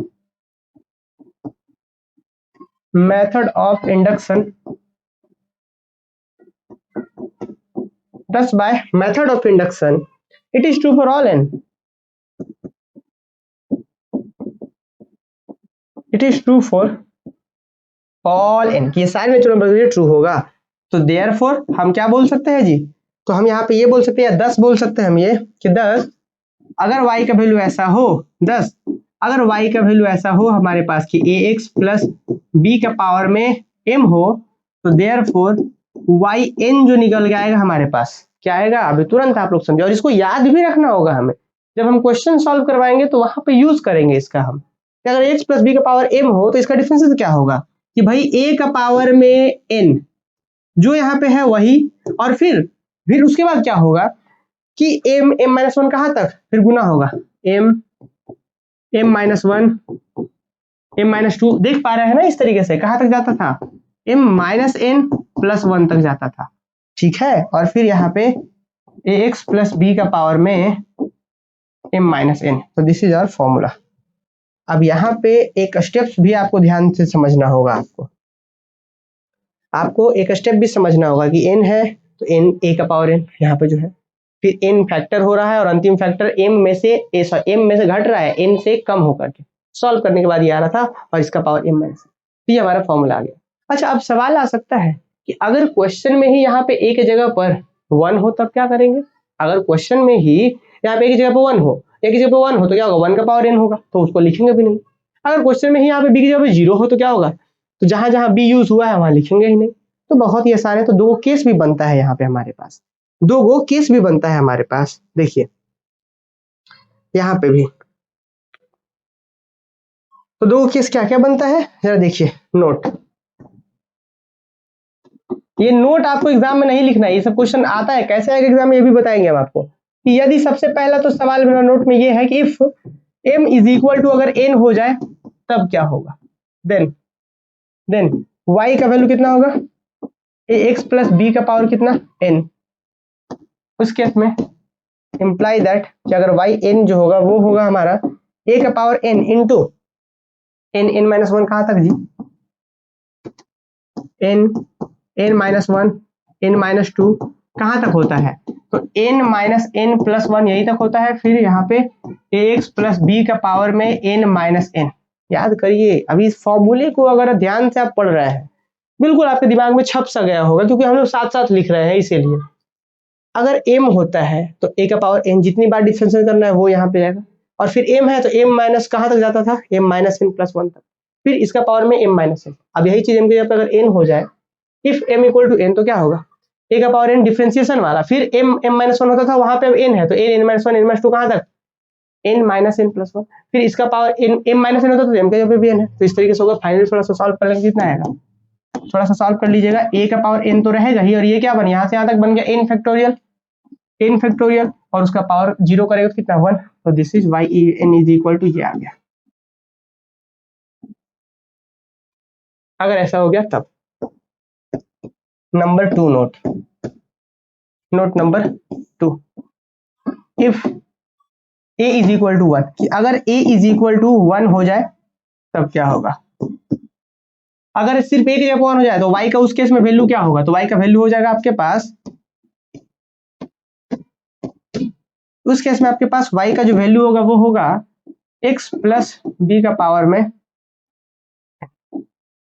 method of induction, 10 by method of induction, it is true for all n, it is true for all n, कि ये सारे natural number true होगा। तो देयरफॉर हम क्या बोल सकते हैं जी, तो हम यहाँ पे ये बोल सकते हैं, 10 बोल सकते हैं हम ये कि 10 अगर y का वैल्यू ऐसा हो, 10 अगर y का वैल्यू ऐसा हो हमारे पास कि ax प्लस b का पावर में m हो, तो देयरफॉर yn जो निकल के आएगा हमारे पास क्या आएगा, अभी तुरंत आप लोग समझे, और इसको याद भी रखना होगा हमें, जब हम क्वेश्चन सॉल्व करवाएंगे तो वहां पे यूज करेंगे इसका हम, कि अगर x प्लस b का पावर m हो तो इसका डिफरेंस क्या होगा कि भाई a का पावर में n जो यहाँ पे है वही, और फिर उसके बाद क्या होगा कि m माइनस 1 कहाँ तक फिर गुना होगा, m माइनस 1 m माइनस 2, देख पा रहे हैं ना, इस तरीके से कहाँ तक जाता था, m माइनस n प्लस 1 तक जाता था। ठीक है, और फिर यहाँ पे ax प्लस b का पावर में m माइनस n। तो दिस इज आवर फॉर्मूला। अब यहाँ पे एक स्टेप्स भी आपको ध्यान से समझना होगा, आपको एक स्टेप भी समझना होगा कि n है तो n a का पावर n यहाँ पे जो है, फिर n फैक्टर हो रहा है और अंतिम फैक्टर m में से घट रहा है n से कम होकर के, सॉल्व करने के बाद ये आ रहा था और इसका पावर m माइनस। तो ये हमारा फॉर्मूला आ गया। अच्छा, अब सवाल आ सकता है कि अगर क्वेश्चन में ही यहाँ पे a की जगह पर 1 हो तब क्या करेंगे? अगर क्वेश्चन में ही यहाँ पे a की जगह पर 1 हो, a की जगह पर 1 हो तो क्या होगा, 1 का पावर n होगा, तो उसको लिखेंगे भी नहीं। अगर क्वेश्चन में ही यहाँ पे b की जगह पर 0 हो तो क्या होगा, तो जहां जहां b यूज हुआ है वहां लिखेंगे ही नहीं। तो बहुत ही आसान है। तो दो केस भी बनता है यहाँ पे हमारे पास, दो गो केस भी बनता है हमारे पास। देखिए यहाँ पे भी तो दो केस क्या क्या बनता है, जरा देखिए नोट। ये नोट आपको एग्जाम में नहीं लिखना है, ये सब क्वेश्चन आता है, कैसे आएगा एग्जाम में ये भी बताएंगे हम आपको। कि यदि सबसे पहला तो सवाल मेरा नोट में ये है कि if m is equal to अगर n हो जाए तब क्या होगा, देन y का वैल्यू कितना होगा, ax प्लस b का पावर कितना n। उस केस में इम्प्लाई दैट कि अगर y n जो होगा वो होगा हमारा a का power n into n minus 1 कहाँ तक जी, n माइनस 1 n माइनस 2 कहाँ तक होता है, तो n माइनस n प्लस 1 यही तक होता है। फिर यहाँ पे ax प्लस b का पावर में n माइनस n। याद करिए, अभी इस फॉर्मूले को अगर ध्यान से आप पढ़ रहे हैं बिल्कुल आपके दिमाग में छप सा गया होगा, क्योंकि हम लोग साथ साथ लिख रहे हैं इसीलिए। अगर m होता है तो a का पावर n जितनी बार डिफरेंशिएट करना है वो यहाँ पे जाएगा, और फिर m है तो m माइनस कहाँ तक जाता था, m माइनस n प्लस 1 तक, फिर इसका पावर में m माइनस n। अब यही चीज m के जगह पे अगर n हो जाए, if m equal to n तो क्या होगा, a का पावर n डिफरेंशिएशन वाला, फिर m माइनस 1 होता था, वहां पे अब n है तो n माइनस 1 n माइनस 2 कहाँ तक, n माइनस n प्लस 1, फिर इसका पावर m माइनस n होता तो m के जगह पे भी n है। तो इस तरीके से होगा। फाइनली थोड़ा सा सॉल्व कर लेंगे, कितना आएगा, थोड़ा सा सॉल्व कर लीजिएगा। a का पावर n तो रहेगा ही, और ये क्या बन, यहाँ से यहाँ तक बन गया n फैक्टोरियल, और उसका पावर 0 करेगा तो कितना 1। तो this is y n is equal to ये आ गया। अगर ऐसा हो गया तब number 2 note number 2, if a is equal to 1, कि अगर a इज इक्वल टू 1 हो जाए तब क्या होगा। अगर सिर्फ a की जगह 1 हो जाए तो y का उस केस में वैल्यू क्या होगा, तो y का वैल्यू हो जाएगा आपके पास, उस केस में आपके पास y का जो वैल्यू होगा वो होगा x प्लस b का पावर में।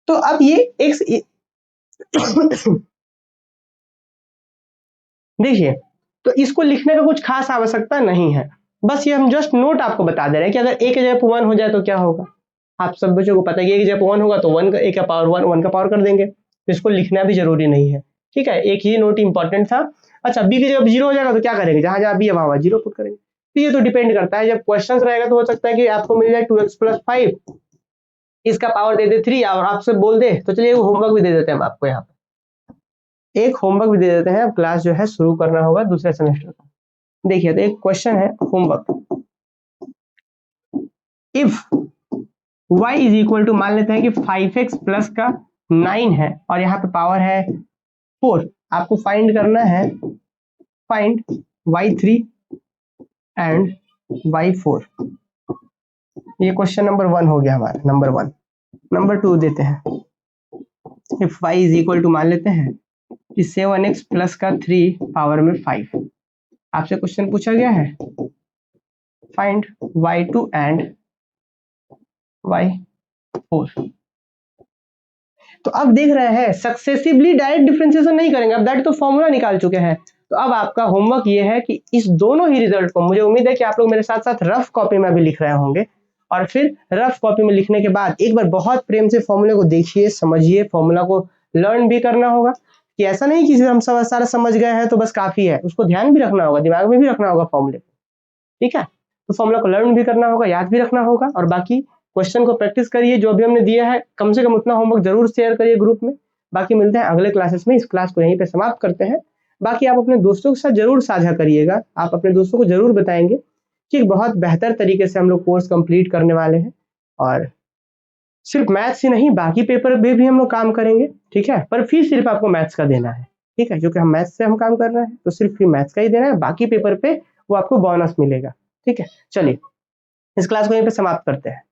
तो अब ये x देखिए, तो इसको लिखने का कुछ खास आवश्यकता नहीं है, बस ये हम जस्ट नोट आपको बता दे रहे हैं कि अगर a की जगह 1 हो जाए तो क्या होगा। आप सब बच्चों को पता है कि a की जगह 1 होगा तो 1 का a का पावर 1 का पावर कर देंगे, तो इसको लिखना भी जरूरी नहीं है। ठीक है, एक ही नोट इंपॉर्टेंट था। अच्छा, b की जगह 0 हो जाएगा तो क्या करेंगे, जहां जहां b है वहां 0 पुट करेंगे। तो ये तो डिपेंड करता है, जब क्वेश्चन रहेगा तो हो सकता है कि आपको मिल जाए 2x प्लस 5, इसका पावर दे दे 3 और आपसे बोल दे, तो चलिए होमवर्क भी दे देते हैं हम आपको, यहाँ पे एक होमवर्क भी दे देते हैं। अब क्लास जो है शुरू करना होगा दूसरे सेमेस्टर का। देखिए, तो एक क्वेश्चन है homework, if y is equal to, मान लेते हैं कि 5x प्लस का 9 है और यहाँ पे पावर है 4, आपको फाइंड करना है, फाइंड y3 एंड y4। ये क्वेश्चन नंबर 1 हो गया हमारा, नंबर 1। नंबर 2 देते हैं, if y is equal to, मान लेते हैं कि 7x प्लस का 3 पावर में 5, आपसे क्वेश्चन पूछा गया है फाइंड y2 एंड y4। तो अब देख रहे हैं सक्सेसिवली डायरेक्ट डिफरेंशिएशन नहीं करेंगे, अब दैट तो फॉर्मूला निकाल चुके हैं। तो अब आपका होमवर्क ये है कि इस दोनों ही रिजल्ट को, मुझे उम्मीद है कि आप लोग मेरे साथ साथ रफ कॉपी में भी लिख रहे होंगे, और फिर रफ कॉपी में लिखने के बाद एक बार बहुत प्रेम से फॉर्मूले को देखिए, समझिए, फॉर्मूला को लर्न भी करना होगा। कि ऐसा नहीं कि हम सब सारा समझ गए हैं तो बस काफी है, उसको ध्यान भी रखना होगा, दिमाग में भी रखना होगा फॉर्मूले। ठीक है, तो फॉर्मूला को लर्न भी करना होगा, याद भी रखना होगा, और बाकी क्वेश्चन को प्रैक्टिस करिए। जो भी हमने दिया है कम से कम उतना होमवर्क जरूर शेयर करिए ग्रुप में। बाकी मिलते हैं अगले क्लासेस में, इस क्लास को यहीं पे समाप्त करते हैं। बाकी आप अपने दोस्तों के साथ जरूर साझा करिएगा, आप अपने दोस्तों को जरूर बताएंगे कि बहुत बेहतर तरीके से हम लोग कोर्स कंप्लीट करने वाले हैं, और सिर्फ मैथ्स ही नहीं बाकी पेपर पे भी हम लोग काम करेंगे। ठीक है, पर फीस सिर्फ आपको मैथ्स का देना है। ठीक है, क्योंकि हम मैथ्स से हम काम कर रहे हैं तो सिर्फ मैथ्स का ही देना है, बाकी पेपर पे वो आपको बोनस मिलेगा। ठीक है, चलिए इस क्लास को यहीं पे समाप्त करते हैं।